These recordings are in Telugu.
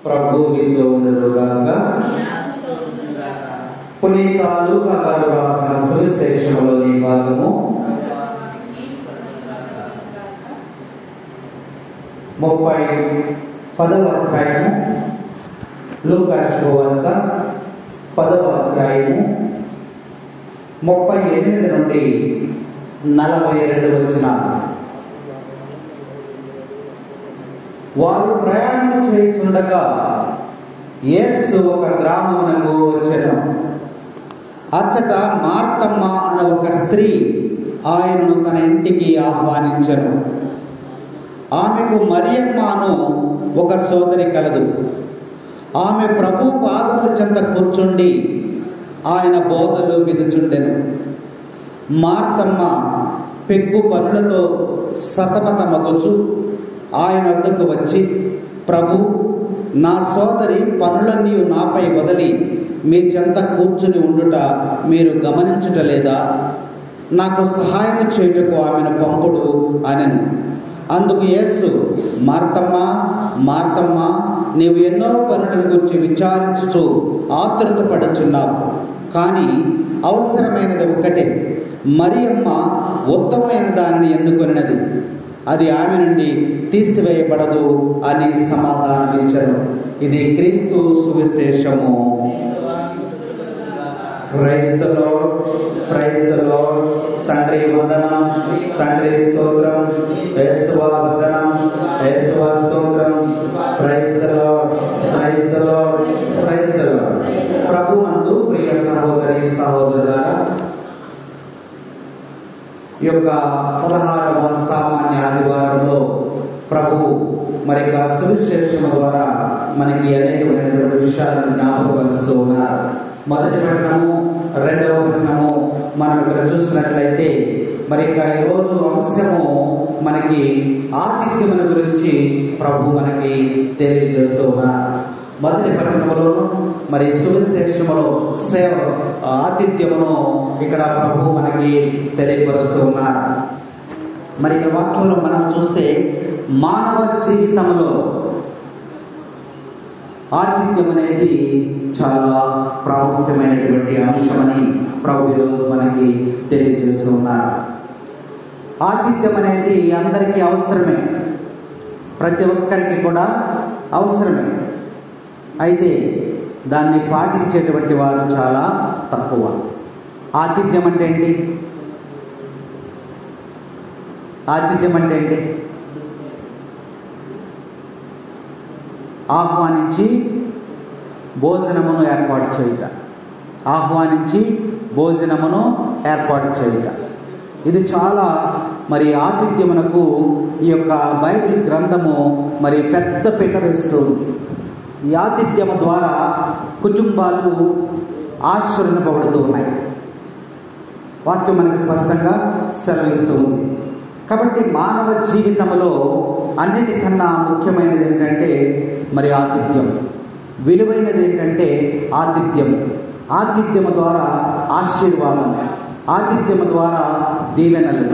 ప్రభు మీతో ఉండుగాక. పునీత లూకా గారు రాసిన సువిశేషంలోని భాగము 10వ అధ్యాయము, లూకా శుభవార్త 10వ అధ్యాయము 38 నుండి 42 వచనాలు. వారు ప్రయాణం చేయుచుండగా యేసు ఒక గ్రామమునకు వచ్చెను. అచ్చట మార్తమ్మ అనే ఒక స్త్రీ ఆయనను తన ఇంటికి ఆహ్వానించెను. ఆమెకు మరియమ్మ అను ఒక సోదరి కలదు. ఆమె ప్రభు పాదముల చెంత కూర్చుండి ఆయన బోధలు వినుచుండెను. మార్తమ్మ పెక్కు పనులతో సతమతమగుచు ఆయన వద్దకు వచ్చి, ప్రభు, నా సోదరి పనులన్నీ నాపై వదిలి మీ చెంత కూర్చుని ఉండుట మీరు గమనించుటలేదా? నాకు సహాయం చేయుటకు ఆమెను పంపుడు అనెను. అందుకు యేసు, మార్తమ్మ, మార్తమ్మ, నీవు ఎన్నో పనుల గురించి విచారించుచు ఆతృత పడుచున్నావు, కానీ అవసరమైనది ఒక్కటే. మరియమ్మ ఉత్తమమైన దానిని ఎన్నుకొనినది, అది ఆమె నుండి తీసివేయబడదు అని సమాధానమిచ్చారు. ఇది క్రీస్తు సువిశేషము. Praise the lord, praise the lord. తండ్రి వందనం, తండ్రి స్తోత్రం, యేసువా వందనం, యేసువా స్తోత్రం. Praise the lord, praise the lord, praise the lord. ప్రభునందు ప్రియ సహోదరి సహోదరులారా, ఈ యొక్క 16వ సామాన్య ఆదివారంలో ప్రభు మరి సువిశేషం ద్వారా మనకి అనేకమైనటువంటి విషయాలను జ్ఞాపకపరుస్తూ ఉన్నారు. మొదటి పఠనము, 2వ పఠనము మనం ఇక్కడ చూసినట్లయితే మరి ఈరోజు అంశము మనకి ఆతిథ్యముల గురించి ప్రభు మనకి తెలియజేస్తూ ఉన్నారు. మొదటి పట్టణములోను మరి సువిశేషములో సేవ ఆతిథ్యమును ఇక్కడ ప్రభు మనకి తెలియపరుస్తూ ఉన్నారు. మరి ఈ వాక్యంలో మనం చూస్తే మానవ జీవితంలో ఆతిథ్యం అనేది చాలా ప్రాముఖ్యమైనటువంటి అంశమని ప్రభు ఈరోజు మనకి తెలియజేస్తూ ఉన్నారు. ఆతిథ్యం అనేది అందరికీ అవసరమే, ప్రతి ఒక్కరికి కూడా అవసరమే. అయితే దాన్ని పాటించేటువంటి వారు చాలా తక్కువ. ఆతిథ్యం అంటే ఏంటి? ఆతిథ్యం అంటే ఏంటి? ఆహ్వానించి భోజనమును ఏర్పాటు చేయుట, ఆహ్వానించి భోజనమును ఏర్పాటు చేయుట. ఇది చాలా మరి ఆతిథ్యమునకు ఈ యొక్క బైబిల్ గ్రంథము మరి పెద్ద పీట వేస్తూ ఉంది. ఈ ఆతిథ్యము ద్వారా కుటుంబాలు ఆశీర్వదింపబడుతూ ఉన్నాయి. వాక్యం మనకి స్పష్టంగా సెలవిస్తూ ఉంది. కాబట్టి మానవ జీవితంలో అన్నిటికన్నా ముఖ్యమైనది ఏంటంటే మరి ఆతిథ్యం. విలువైనది ఏంటంటే ఆతిథ్యం. ఆతిథ్యము ద్వారా ఆశీర్వాదం, ఆతిథ్యము ద్వారా దీవెనలు,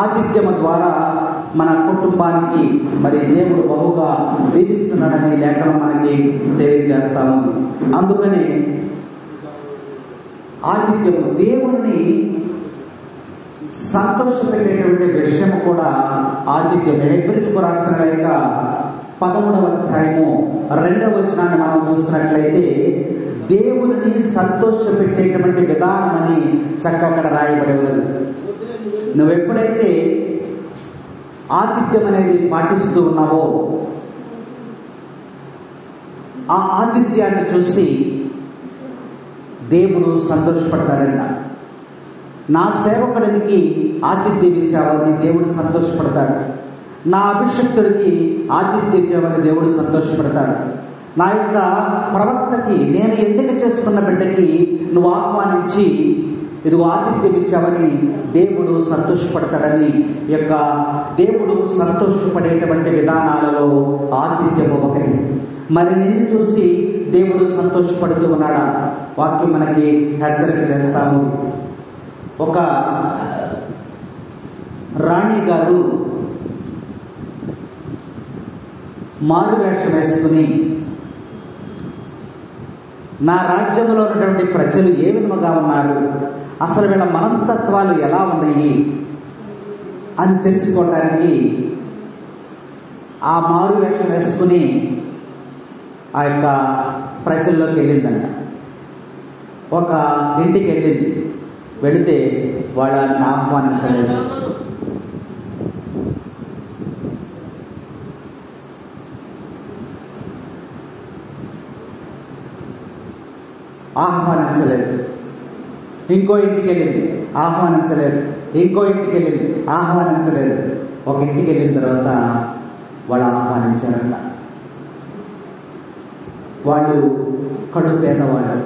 ఆతిథ్యము ద్వారా మన కుటుంబానికి మరి దేవుడు బహుగా దీవిస్తున్నాడని లేఖనం మనకి తెలియజేస్తాము. అందుకని ఆతిథ్యము దేవుణ్ణి సంతోషపెట్టేటువంటి విషయం కూడా ఆతిథ్యం. హెబ్రీయులకు రాసిన లేఖ 13వ అధ్యాయము 2వ వచనాన్ని మనం చూసినట్లయితే దేవుని సంతోషపెట్టేటువంటి విధానం అని చక్కగా అక్కడ రాయబడి ఉన్నది. నువ్వెప్పుడైతే ఆతిథ్యం అనేది పాటిస్తూ ఉన్నావో ఆ ఆతిథ్యాన్ని చూసి దేవుడు సంతోషపడతాడంట. నా సేవకుడికి ఆతిథ్యం ఇచ్చావని దేవుడు సంతోషపడతాడు. నా అభిషక్తుడికి ఆతిథ్యం ఇచ్చావని దేవుడు సంతోషపడతాడు. నా యొక్క ప్రవక్తకి, నేను ఎన్నిక చేసుకున్న బిడ్డకి నువ్వు ఆహ్వానించి ఇదిగో ఆతిథ్యం ఇచ్చావని దేవుడు సంతోషపడతాడని యొక్క దేవుడు సంతోషపడేటువంటి విధానాలలో ఆతిథ్యము ఒకటి. మరి నిన్ను చూసి దేవుడు సంతోషపడుతూ ఉన్నాడా? వాక్యం మనకి హెచ్చరిక చేస్తాము. ఒక రాణి గారు మారువేషం వేసుకుని నా రాజ్యంలో ఉన్నటువంటి ప్రజలు ఏ విధముగా ఉన్నారు, అసలు వీళ్ళ మనస్తత్వాలు ఎలా ఉన్నాయి అని తెలుసుకోవడానికి ఆ మారు వేషం వేసుకుని ఆ యొక్క ప్రజల్లోకి వెళ్ళిందంట. ఒక ఇంటికి వెళ్ళింది. వెళితే వాళ్ళు ఆమెను ఆహ్వానించలేదు. ఇంకో ఇంటికి వెళ్ళింది, ఆహ్వానించలేదు. ఇంకో ఇంటికి వెళ్ళింది, ఆహ్వానించలేదు. ఒక ఇంటికి వెళ్ళిన తర్వాత వాళ్ళు ఆహ్వానించారంట. వాళ్ళు కడు పేదవాళ్ళు.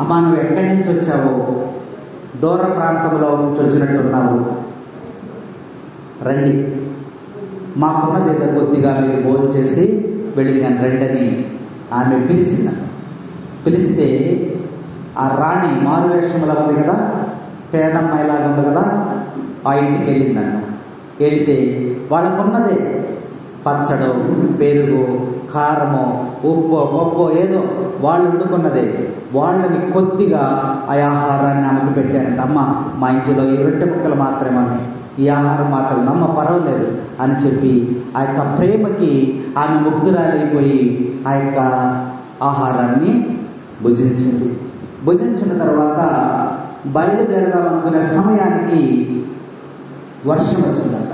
అమ్మా, నువ్వు ఎక్కడి నుంచి వచ్చావో, దూర ప్రాంతంలో నుంచి వచ్చినట్టున్నావు, రండి, మాకున్నది ఏదో కొద్దిగా మీరు భోజనం చేసి వెళ్ళి కానీ రండని ఆమె పిలిచిందంట. పిలిస్తే ఆ రాణి మారువేషంలో ఉంది కదా, పేదమ్మాయిలాగా ఉంది కదా, ఆ ఇంటికి వెళ్ళిందంట. వెళితే వాళ్ళకున్నదే పచ్చడో, పెరుగు, కారమో, ఉప్పో, పప్పో ఏదో వాళ్ళు వండుకున్నదే, వాళ్ళని కొద్దిగా ఆ ఆహారాన్ని ఆమెకు పెట్టారంట. అమ్మ, మా ఇంటిలో ఈ రొట్టె ముక్కలు మాత్రమే ఉన్నాయి, ఈ ఆహారం మాత్రం అమ్మ పర్వాలేదు అని చెప్పి ఆ యొక్క ప్రేమకి ఆమె ముగ్ధురాలైపోయి ఆ యొక్క ఆహారాన్ని భుజించింది. భుజించిన తర్వాత బయలుదేరదాం అనుకునే సమయానికి వర్షం వచ్చిందంట.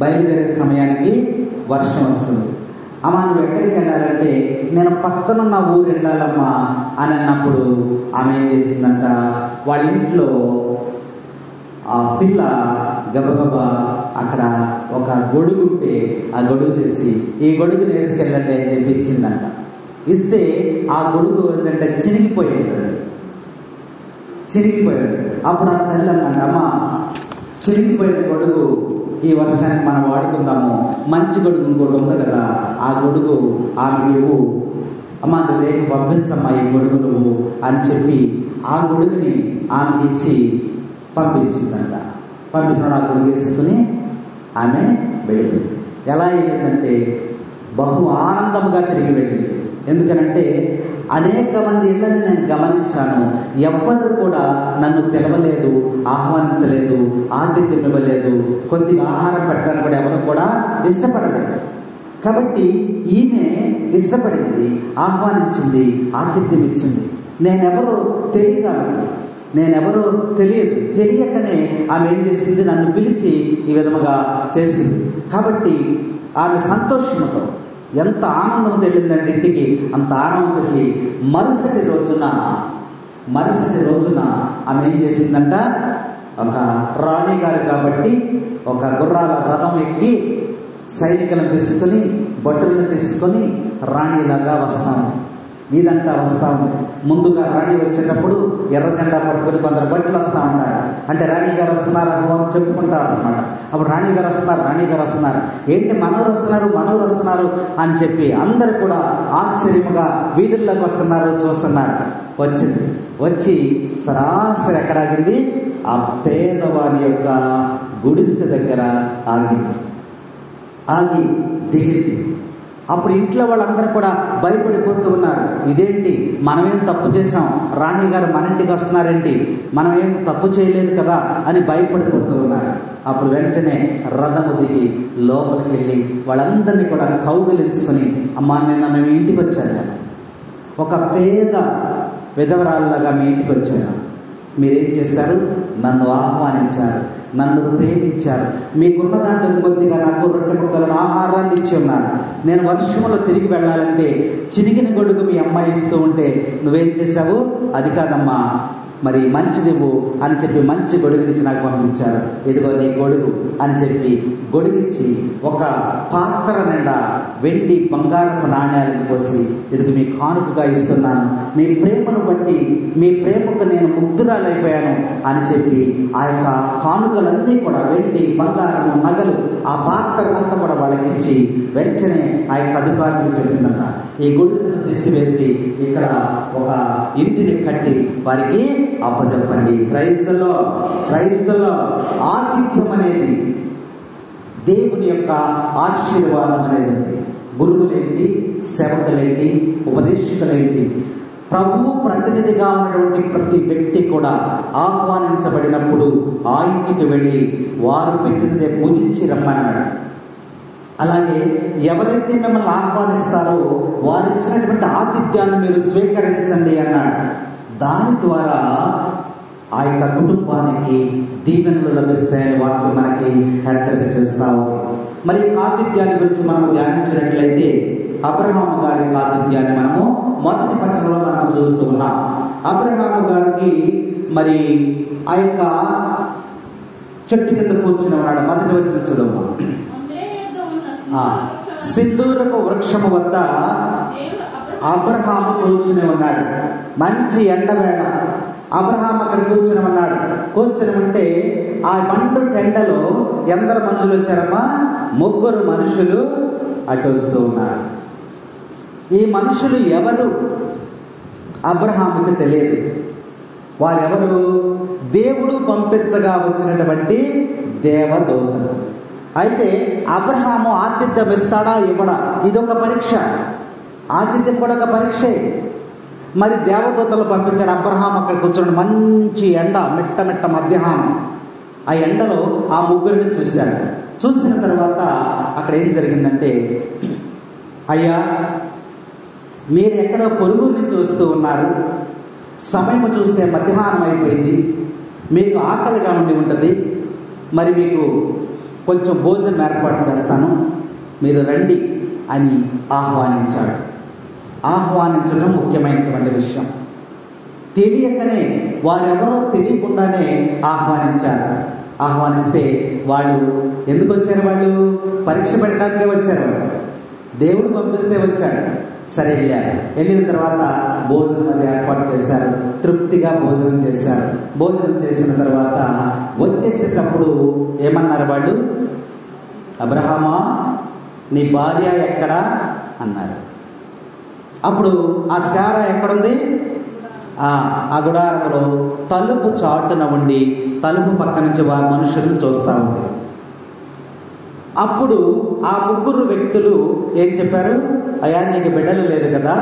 బయలుదేరే సమయానికి వర్షం వస్తుంది. అమ్మ, నువ్వు ఎక్కడికి వెళ్ళాలంటే నేను పక్కనున్న ఊరు వెళ్ళాలమ్మా అని అన్నప్పుడు ఆమె ఏం చేసిందంట, వాళ్ళ ఇంట్లో ఆ పిల్ల గబగబా అక్కడ ఒక గొడుగు ఉంటే ఆ గొడుగు తెచ్చి ఈ గొడుగుని వేసుకెళ్ళండి అని చెప్పి ఇచ్చిందంట. ఇస్తే ఆ గొడుగు ఏంటంటే చినిగిపోయేది. అప్పుడు ఆ తల్లి అన్నంట, అమ్మ, చినిగిపోయిన గొడుగు ఈ వర్షానికి మనం వాడుకుందాము, మంచి గొడుగు ఇంకోటి ఉంది కదా, ఆ గొడుగు ఆమెకి ఇవ్వు, అమ్మ నువ్వు రేపు పంపించమ్మా ఈ గొడుగు నువ్వు అని చెప్పి ఆ గొడుగుని ఆమెకి ఇచ్చి పంపించిందంట. పంపించిన ఆ గొడుగు వేసుకుని ఆమె వెళ్ళిపోయింది. ఎలా వెళ్ళిందంటే బహు ఆనందముగా తిరిగి వెళ్ళింది. ఎందుకనంటే అనేక మంది ఇళ్ళని నేను గమనించాను, ఎవ్వరు కూడా నన్ను పిలవలేదు, ఆహ్వానించలేదు, ఆతిథ్యం ఇవ్వలేదు, కొద్దిగా ఆహారం పెట్టడానికి కూడా ఎవరు కూడా ఇష్టపడలేదు. కాబట్టి ఈమె ఇష్టపడింది, ఆహ్వానించింది, ఆతిథ్యం ఇచ్చింది. నేనెవరో తెలియదు ఆమెకి, నేనెవరో తెలియకనే ఆమె ఏం చేసింది, నన్ను పిలిచి ఈ విధముగా చేసింది. కాబట్టి ఆమె సంతోషంతో ఎంత ఆనందంతో వెళ్ళిందంటే ఇంటికి, అంత ఆనందం వెళ్ళి మరుసటి రోజున ఆమె ఏం చేసిందంట, ఒక రాణి గారు కాబట్టి ఒక గుర్రాల రథం ఎక్కి సైనికులను తీసుకొని భటులను తీసుకొని రాణిలాగా వస్తాను, మీదంతా వస్తూ ఉంది. ముందుగా రాణి వచ్చేటప్పుడు ఎర్ర జెండా పట్టుకుని కొందరు భటులు వస్తూ ఉంటారు. అంటే రాణి గారు వస్తున్నారు అని చెప్పుకుంటారు అనమాట. అప్పుడు రాణి గారు వస్తున్నారు, ఏంటి మనవరు వస్తున్నారు అని చెప్పి అందరు కూడా ఆశ్చర్యముగా వీధుల్లోకి వస్తున్నారు, చూస్తున్నారు. వచ్చి సరాసరి ఎక్కడ ఆగింది, ఆ పేదవాని యొక్క గుడిసె దగ్గర ఆగి దిగింది. అప్పుడు ఇంట్లో వాళ్ళందరూ కూడా భయపడిపోతూ ఉన్నారు. ఇదేంటి, మనమేం తప్పు చేసాం, రాణి గారు మన ఇంటికి వస్తున్నారేంటి, మనమేం తప్పు చేయలేదు కదా అని భయపడిపోతూ ఉన్నారు. అప్పుడు వెంటనే రథము దిగి లోపలికి వెళ్ళి వాళ్ళందరినీ కూడా కౌగిలించుకొని, అమ్మా నిన్న మీ ఇంటికి వచ్చాను, ఒక పేద విధవరాళ్ళగా మీ ఇంటికి వచ్చాను, మీరేం చేశారు, నన్ను ఆహ్వానించారు, నన్ను ప్రేమించారు, మీకున్న దాంట్లో కొద్దిగా నాకు రొట్టె ముక్కలను ఆహారాన్ని ఇచ్చి ఉన్నారు. నేను వర్షంలో తిరిగి వెళ్ళాలంటే చినిగిన గొడుగు మీ అమ్మాయి ఇస్తూ ఉంటే నువ్వేం చేశావు, అది కాదమ్మా, మరి మంచిదివ్వు అని చెప్పి మంచి గొడుగునిచ్చి నాకు పంపించారు, ఇదిగో నీ గొడుగు అని చెప్పి గొడుగిచ్చి ఒక పాత్ర నిండా వెండి బంగారపు నాణ్యాలను పోసి ఇదిగో మీ కానుకగా ఇస్తున్నాను, మీ ప్రేమను బట్టి మీ ప్రేమకు నేను ముగ్ధురాలైపోయాను అని చెప్పి ఆ యొక్క కానుకలన్నీ కూడా వెండి బంగారము నగలు ఆ పాత్రనంతా కూడా వాళ్ళకి ఇచ్చి వెంటనే ఆ యొక్క అధికారులు చెప్పిందన్న, ఈ గుడిసెను తీసివేసి ఇక్కడ ఒక ఇంటిని కట్టి వారికి అప్పచెప్పండి. క్రైస్తవులో ఆతిథ్యం అనేది దేవుని యొక్క ఆశీర్వాదం అనేది ఉంది. గురువులేంటి, సేవకులేంటి, ఉపదేశకులేంటి, ప్రభువు ప్రతినిధిగా ఉన్నటువంటి ప్రతి వ్యక్తి కూడా ఆహ్వానించబడినప్పుడు ఆ ఇంటికి వెళ్ళి వారు పెట్టినదే పూజించి రమ్మన్నాడు. అలాగే ఎవరైతే మిమ్మల్ని ఆహ్వానిస్తారో వారు ఇచ్చినటువంటి ఆతిథ్యాన్ని మీరు స్వీకరించండి అన్నాడు. దాని ద్వారా ఆ యొక్క కుటుంబానికి దీవెనలు లభిస్తాయని వాక్యం మనకి హెచ్చరిక చేస్తా ఉంది. మరి ఆతిథ్యాన్ని గురించి మనం ధ్యానించినట్లయితే అబ్రహాము గారి ఆతిథ్యాన్ని మనము మొదటి పట్టణంలో మనం చూస్తూ ఉన్నాం. అబ్రహాము గారికి మరి ఆ యొక్క చెట్టు కింద కూర్చుని ఉన్నాడు. మొదటి వచ్చిన చదువు. సింధూరపు వృక్షము వద్ద అబ్రహాము కూర్చుని ఉన్నాడు. మంచి ఎండవేళ అబ్రహాం అక్కడ కూర్చుని ఉన్నాడు. కూర్చుని ఉంటే ఆ మండు టెండలో ఎందరు మనుషులు వచ్చారమ్మా? 3 మనుషులు అటు వస్తూ ఉన్నారు. ఈ మనుషులు ఎవరు అబ్రహాముకి తెలియదు. వారెవరు? దేవుడు పంపించగా వచ్చినటువంటి దేవదూతలు. అయితే అబ్రహాము ఆతిథ్యం ఇస్తాడా ఇవ్వడా? ఇదొక పరీక్ష. ఆతిథ్యం కూడా ఒక పరీక్షే. మరి దేవదూతలు పంపించాడు. అబ్రహాం అక్కడ కూర్చొని మంచి ఎండ, మిట్ట మిట్ట మధ్యాహ్నం. ఆ ఎండలో ఆ 3 చూశాడు. చూసిన తర్వాత అక్కడ ఏం జరిగిందంటే, అయ్యా మీరు ఎక్కడో పొరుగురు నుంచి వస్తూ ఉన్నారు, సమయం చూస్తే మధ్యాహ్నం అయిపోయింది, మీకు ఆకలిగా ఉండి ఉంటుంది, మరి మీకు కొంచెం భోజనం ఏర్పాటు చేస్తాను, మీరు రండి అని ఆహ్వానించాడు. ఆహ్వానించడం ముఖ్యమైనటువంటి విషయం. తెలియకనే, వారెవరో తెలియకుండానే ఆహ్వానించారు. ఆహ్వానిస్తే వాళ్ళు ఎందుకు వచ్చారు? వాళ్ళు పరీక్ష పెట్టడానికే వచ్చారు. వాళ్ళు దేవుడు పంపిస్తే వచ్చాడు. సరే వెళ్ళారు. వెళ్ళిన తర్వాత భోజనం అది ఏర్పాటు చేశారు. తృప్తిగా భోజనం చేశారు. భోజనం చేసిన తర్వాత వచ్చేసేటప్పుడు ఏమన్నారు వాళ్ళు? అబ్రహామా నీ భార్య ఎక్కడా అన్నారు. అప్పుడు ఆ శారా ఎక్కడుంది? ఆ గుడారంలో తలుపు చాటున ఉండి తలుపు పక్క నుంచి వారి మనుషులను చూస్తూ ఉంది. అప్పుడు ఆ 3 వ్యక్తులు ఏం చెప్పారు? అయ్యా నీకు బిడ్డలు లేరు కదా,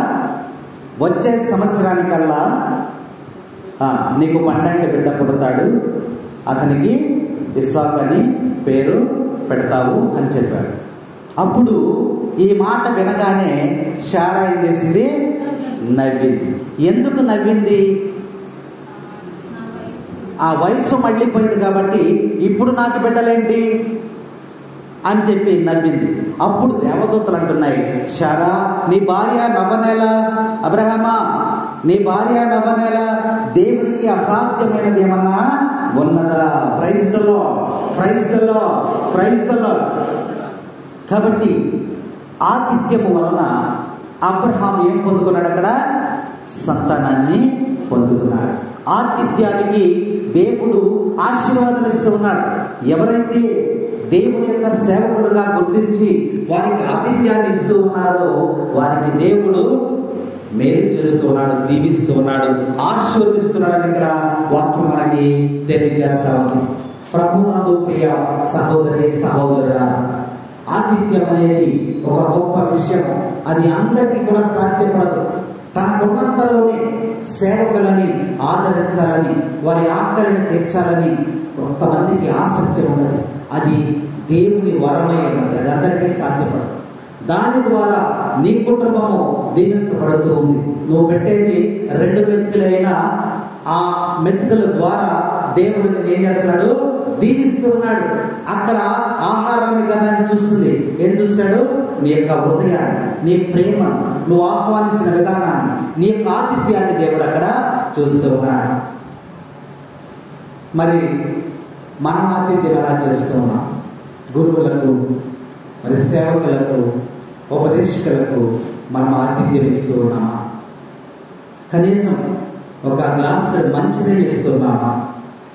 వచ్చే సంవత్సరానికల్లా నీకు 12 బిడ్డ పుడతాడు, అతనికి ఇస్సాకు అని పేరు పెడతావు అని చెప్పారు. అప్పుడు ఈ మాట వినగానే శారా ఏం చేసింది? నవ్వింది. ఎందుకు నవ్వింది? ఆ వయసు మళ్ళీపోయింది కాబట్టి ఇప్పుడు నాకు బిడ్డలేంటి అని చెప్పి నవ్వింది. అప్పుడు దేవదూతలు అంటున్నాయి, శారా నీ భార్య నవ్వనేలా? అబ్రహామా నీ భార్య నవ్వనేలా? దేవునికి అసాధ్యమైనది ఏమన్నా ఉన్నదా? Praise the lord, praise the lord, praise the lord. కాబట్టి ఆతిథ్యము వలన అబ్రహాం ఏం పొందుకున్నాడు? అక్కడ సంతానాన్ని పొందుకున్నాడు. ఆతిథ్యానికి దేవుడు ఆశీర్వాదం ఇస్తూ ఉన్నాడు. ఎవరైతే దేవుని యొక్క సేవకులుగా గుర్తించి వారికి ఆతిథ్యాన్ని ఇస్తూ ఉన్నారో వారికి దేవుడు మేలు చేస్తూ ఉన్నాడు, దీవిస్తూ ఉన్నాడు, ఆశీర్వదిస్తున్నాడు అని ఇక్కడ వాక్యం మనకి తెలియజేస్తా ఉంది. ప్రభువునందు ప్రియ సహోదరి సహోదరుడా, ఆతిథ్యం అనేది ఒక గొప్ప విషయం. అది అందరికీ కూడా సాధ్యపడదు. తనకున్నంతలోనే సేవకులని ఆదరించాలని, వారి ఆకలిని తీర్చాలని కొంతమందికి ఆసక్తి ఉన్నది. అది దేవుని వరమై ఉన్నది. అది అందరికీ సాధ్యపడదు. దాని ద్వారా నీ కుటుంబము దీవించబడుతూ ఉంది. నువ్వు పెట్టేది 2 మెతుకులైనా ఆ మెతుకుల ద్వారా దేవుడిని ఏం చేస్తున్నాడు? దీవిస్తున్నాడు. అక్కడ ఆహారాన్ని కదా అని చూస్తుంది. ఏం చూస్తాడు? నీ యొక్క హృదయాన్ని, నీ ప్రేమను, నువ్వు ఆహ్వానించిన విధానాన్ని, నీ యొక్క ఆతిథ్యాన్ని దేవుడు అక్కడ చూస్తూ ఉన్నాడు. మరి మనం ఆతిథ్యం ఎలా చేస్తూ ఉన్నాం? గురువులకు, మరి సేవకులకు, ఉపదేశకులకు మనం ఆతిథ్యం ఇస్తూ ఉన్నామా? కనీసం ఒక గ్లాసు మంచినీళ్ళు ఇస్తున్నామా?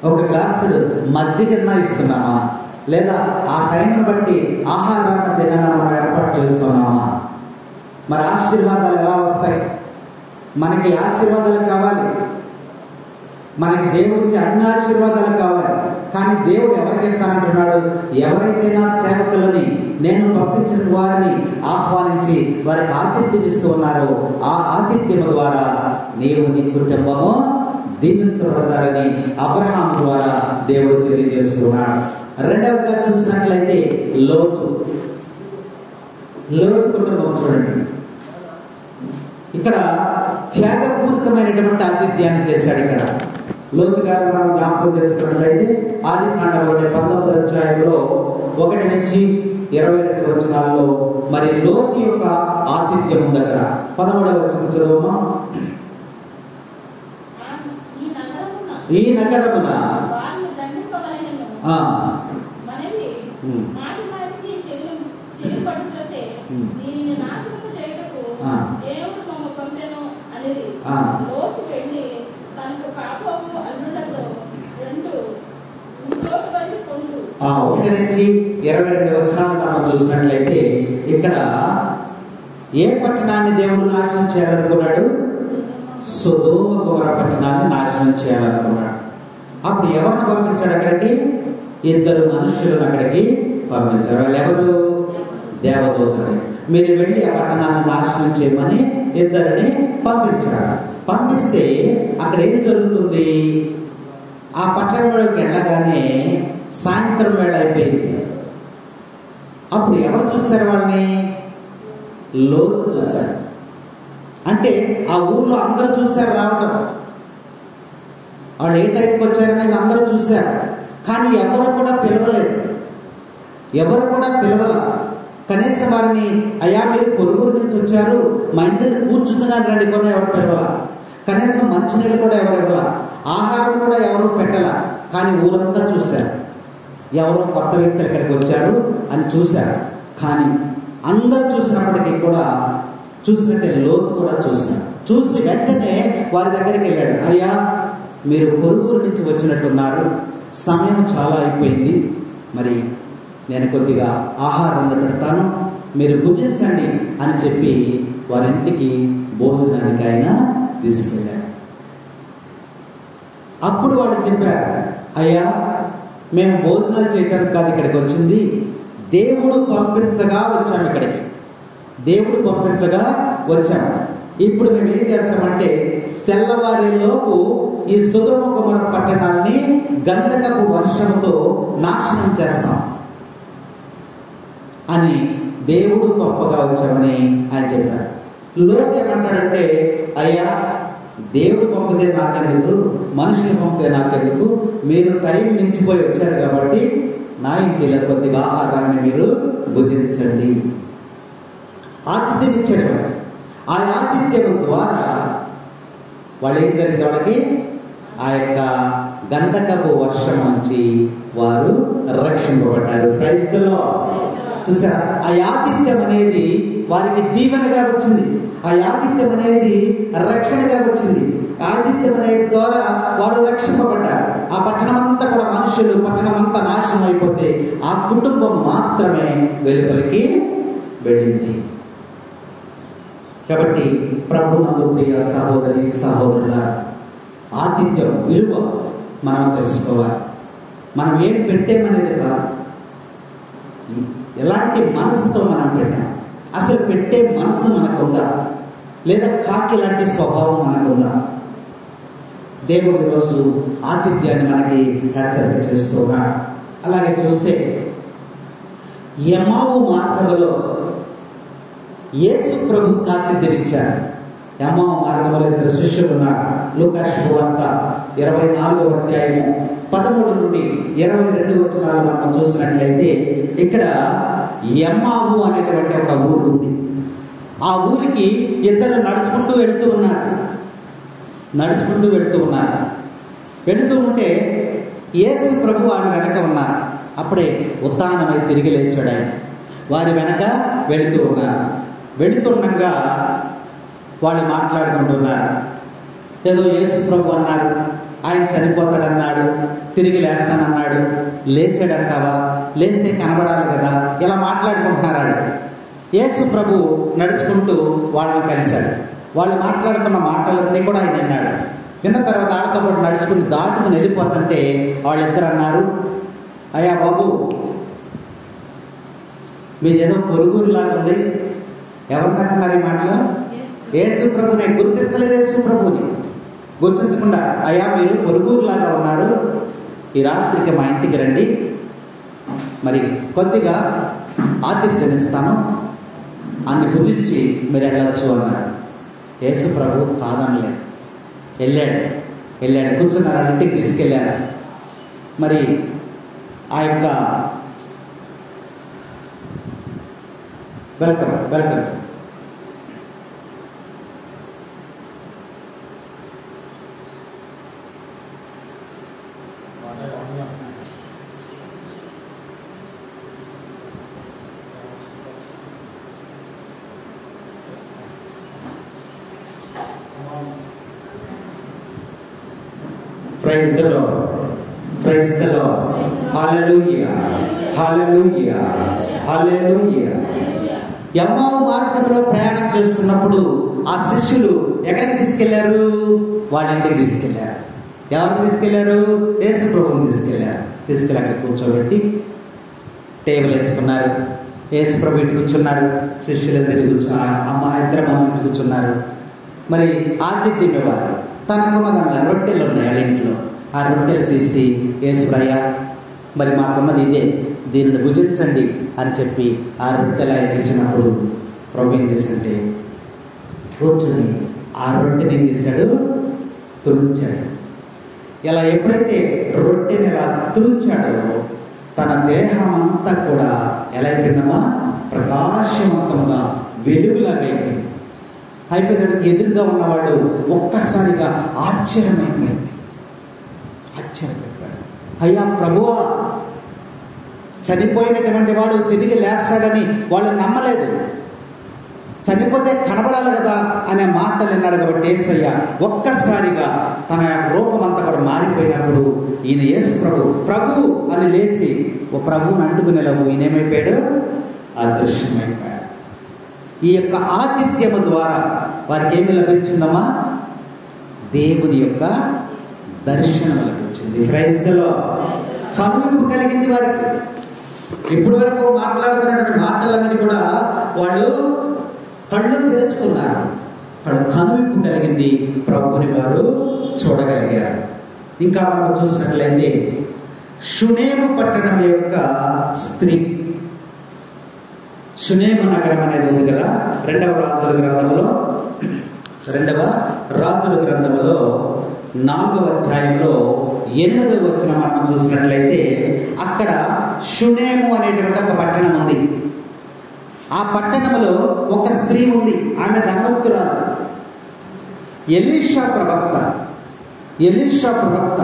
ఒక గ్లాసు మజ్జిగన్నా ఇస్తున్నామా? లేదా ఆ టైంను బట్టి ఆహారాన్ని తినడం మనం ఏర్పాటు చేస్తున్నామా? మరి ఆశీర్వాదాలు ఎలా వస్తాయి? మనకి ఆశీర్వాదాలు కావాలి. మనకి దేవుడికి అన్ని ఆశీర్వాదాలు కావాలి. కానీ దేవుడు ఎవరికి ఇస్తానంటున్నాడు? ఎవరైతే నా సేవకులని నేను పంపించిన వారిని ఆహ్వానించి వారికి ఆతిథ్యం ఇస్తూ ఉన్నారో ఆ ఆతిథ్యం ద్వారా నీవు నీ కుటుంబము దీవించబడతారని అబ్రహాం ద్వారా దేవుడు తెలియజేస్తున్నాడు. రెండవగా చూసినట్లయితే లోతు కుటుంబం చూడండి. ఇక్కడ త్యాగపూరితమైనటువంటి ఆతిథ్యాన్ని చేశాడు. ఇక్కడ లోతు గారు మనం జ్ఞాపకం చేసుకున్నట్లయితే ఆదికాండం 19వ అధ్యాయంలో 1 నుంచి 22 వచనాల్లో మరి లోతు యొక్క ఆతిథ్యం దగ్గర 13వ వచనం చదువుమా. ఈ నగరమున ఒకటి నుంచి 22 వచనాలు మనం చూసినట్లయితే ఇక్కడ ఏ పట్టణాన్ని దేవుడు నాశనం చేయాలనుకున్నాడు? సొదొమ గొమొర్రా పట్టణాన్ని నాశనం చేయాలనుకున్నాడు. అప్పుడు ఎవరిని పంపించాడు అక్కడికి? 2 మనుషులను అక్కడికి పంపించాడు. వాళ్ళు ఎవరు? దేవదూతలు. మీరు వెళ్ళి ఆ పట్టణాన్ని నాశనం చేయమని 2 పంపించాడు. పంపిస్తే అక్కడ ఏం జరుగుతుంది? ఆ పట్టణంలోకి వెళ్ళగానే సాయంత్రం వేళ అయిపోయింది. అప్పుడు ఎవరు చూశారు వాళ్ళని? లోతు చూశారు. అంటే ఆ ఊర్లో అందరూ చూశారు రావటం. వాళ్ళు ఏ టైంకి వచ్చారనేది అందరూ చూశారు. కానీ ఎవరు కూడా పిలవలేదు. ఎవరు కూడా పిలవల. కనీసం వారిని అయ్యా మీరు పొరుగురు నుంచి వచ్చారు, మా ఇంటి దగ్గర కూర్చుందిగా రండి కూడా ఎవరు పిలవల. కనీసం మంచినీళ్ళు కూడా ఎవరు ఇవ్వాల, ఆహారం కూడా ఎవరు పెట్టాల. కానీ ఊరంతా చూశారు. ఎవరో కొత్త వ్యక్తులు ఇక్కడికి వచ్చారు అని చూశారు. కానీ అందరూ చూసినప్పటికీ కూడా చూసినట్టే లోతు కూడా చూశారు. చూసి వెంటనే వారి దగ్గరికి వెళ్ళాడు. అయ్యా మీరు పొరుగురు నుంచి వచ్చినట్టున్నారు, సమయం చాలా అయిపోయింది, మరి నేను కొద్దిగా ఆహారం పెడతాను, మీరు భుజించండి అని చెప్పి వారింటికి భోజనానికి ఆయన తీసుకెళ్ళాడు. అప్పుడు వాళ్ళు చెప్పారు, అయ్యా మేము భోజనాలు చేయడానికి కాదు ఇక్కడికి వచ్చింది, దేవుడు పంపించగా వచ్చాము. ఇక్కడికి దేవుడు పంపించగా వచ్చాము. ఇప్పుడు మేము ఏం చేస్తామంటే తెల్లవారేలోపు ఈ సొదొమ గొమొర్రా పట్టణాన్ని గంధకపు వర్షంతో నాశనం చేస్తాం అని దేవుడు పంపగా వచ్చామని ఆయన చెప్పారు. లోతు ఏమంటాడంటే, అయ్యా దేవుడు పంపితే నాకెందుకు, మనుషులు పంపితే నాకెందుకు, మీరు టైం మించిపోయి వచ్చారు కాబట్టి నా ఇంటిలో కొద్దిగా ఆహారాన్ని మీరు భుజించండి. ఆతిథ్యం ఇచ్చాడు. ఆ ఆతిథ్యం ద్వారా వాళ్ళు ఏం జరిగింది? వాళ్ళకి ఆ యొక్క గంధకపు వర్షం నుంచి వారు రక్షింపబడ్డారు. Praise the lord. చూసారా, ఆ ఆతిథ్యం అనేది వారికి దీవెనగా వచ్చింది. ఆ ఆతిథ్యం అనేది రక్షణగా వచ్చింది. ఆతిథ్యం అనేది ద్వారా వారు రక్షింపబడ్డారు. ఆ పట్టణం అంతా కూడా మనుషులు, పట్టణం అంతా నాశనం అయిపోతే ఆ కుటుంబం మాత్రమే వెలుపలికి వెళ్ళింది. కాబట్టి ప్రభునందు ప్రియ సహోదరి సహోదరుల ఆతిథ్యం విలువ మనం తెలుసుకోవాలి. మనం ఏం పెట్టేమనేది కాదు, ఎలాంటి మనసుతో మనం పెట్టాం, అసలు పెట్టే మనసు మనకుందా, లేదా కాకి లాంటి స్వభావం మనకుందా? దేవుడు ఈరోజు ఆతిథ్యాన్ని మనకి హెచ్చరిక చేస్తున్నాడు. అలాగే చూస్తే ఎమ్మావు మార్గములో యేసు ప్రభు ఆతిథ్యం ఇచ్చారు. ఎమ్మావు మార్గంలో 2 శిష్యులు ఉన్నారు. లూకా శుభవార్త 24వ అధ్యాయము 13 నుండి 22 వచనాలు మనం చూసినట్లయితే ఇక్కడ ఎమ్మావు అనేటువంటి ఒక ఊరు ఉంది. ఆ ఊరికి 2 నడుచుకుంటూ వెళుతూ ఉన్నారు. వెళుతూ ఉంటే యేసు ప్రభు వారి వెనక ఉన్నారు. అప్పుడే ఉత్థానమై తిరిగి లేచాడు ఆయన. వారి వెనక వెళుతుండగా వాళ్ళు మాట్లాడుకుంటున్నారు. ఏదో యేసు ప్రభు అన్నారు, ఆయన చనిపోతాడన్నాడు, తిరిగి లేస్తానన్నాడు, లేచాడంటావా, లేస్తే కనబడాలి కదా, ఇలా మాట్లాడుకుంటున్నారు. యేసు ప్రభు నడుచుకుంటూ వాళ్ళని కలిశాడు. వాళ్ళు మాట్లాడుతున్న మాటలన్నీ కూడా ఆయన విన్నాడు. విన్న తర్వాత ఆడతో పాటు నడుచుకుని దాటుకుని వెళ్ళిపోతుంటే వాళ్ళిద్దరు అన్నారు, అయ్యా బాబు, మీదేదో పొరుగురులాగా ఉంది. ఎవరినట్టున్నారు ఈ మాటలో? యేసు ప్రభుని గుర్తించలేదు. యేసు ప్రభుని గుర్తించకుండా, అయ్యా మీరు పొరుగురులాగా ఉన్నారు, ఈ రాత్రికి మా ఇంటికి రండి, మరి కొద్దిగా ఆతిథ్యం ఇస్తాను, అన్ని భుజించి మీరు వెళ్ళొచ్చు అన్నారు. యేసు ప్రభు కాదనలేదు. వెళ్ళాడు కూర్చున్నారు, వాళ్ళ ఇంటికి తీసుకెళ్ళారు. మరి ఆ యొక్క welcome sir. Praise the Lord. Praise the Lord. Hallelujah. Hallelujah. Hallelujah. ఎమ్మావు మార్గంలో ప్రయాణం చేస్తున్నప్పుడు ఆ శిష్యులు ఎక్కడికి తీసుకెళ్లారు? వాళ్ళ ఇంటికి తీసుకెళ్లారు. ఎవరిని తీసుకెళ్లారు? యేసు ప్రభువుని తీసుకెళ్లారు. తీసుకెళ్ళి అక్కడ కూర్చోబెట్టి టేబుల్ వేసుకున్నారు. యేసు ప్రభు ఇంటికి కూర్చున్నారు, శిష్యులు ఎదురు కూర్చున్నారు, ఇద్దరు ఇంటికి కూర్చున్నారు. మరి ఆతిథ్యం ఇవ్వాలి. తనకున్నదన్న రొట్టెలు ఉన్నాయి వాళ్ళ ఇంట్లో. ఆ రొట్టెలు తీసి, యేసురయ్య మరి మాకున్నది ఇదే, దీనిని భుజించండి అని చెప్పి ఆ రొట్టెలు ఆయనకి ఇచ్చినప్పుడు ప్రభు ఏం చేశాడంటే కూర్చొని ఆ రొట్టెని ఏం చేశాడు? తుడిచాడు. ఇలా ఎప్పుడైతే రొట్టెని ఇలా తుడిచాడో తన దేహం అంతా కూడా ఎలా అయిపోయిందమ్మా? ప్రకాశవంతంగా వెలుగులాగా అయిపోయినాడికి ఎదురుగా ఉన్నవాడు ఒక్కసారిగా ఆశ్చర్యమైపోయాడు. అయ్యా ప్రభువా, చనిపోయినటువంటి వాడు తిరిగి లేస్తాడని వాళ్ళు నమ్మలేదు. చనిపోతే కనబడాలి కదా అనే మాటలు విన్నాడు కాబట్టి యేసయ్య ఒక్కసారిగా తన రూపం అంతా కూడా మారిపోయినప్పుడు ఈయన యేసు ప్రభు అని లేచి ఓ ప్రభువుని అంటుకునేలాగు ఈయనేమైపోయాడు? అదృశ్యమైపోయాడు. ఈ యొక్క ఆతిథ్యము ద్వారా వారికి ఏమి లభించిందమ్మా? దేవుని యొక్క దర్శనం లభించింది. Praise the lord. కనువిప్పు కలిగింది వారికి. ఇప్పటి వరకు మాట్లాడుకున్నటువంటి మాటలన్నీ కూడా వాళ్ళు కళ్ళు తెరుచుకున్నారు. కనువిప్పు కలిగింది. ప్రభుని వారు చూడగలిగారు. ఇంకా మనం చూసినట్లయితే షునేము పట్టణం యొక్క స్త్రీ, షునేము నగరం అనేది ఉంది కదా, రెండవ రాజుల గ్రంథములో 4వ అధ్యాయంలో 8వ వచనం మనం చూసినట్లయితే అక్కడ షునేము అనేటువంటి ఒక పట్టణం ఉంది. ఆ పట్టణంలో ఒక స్త్రీ ఉంది. ఆమె ధనవంతురాలు. ఎలీషా ప్రవక్త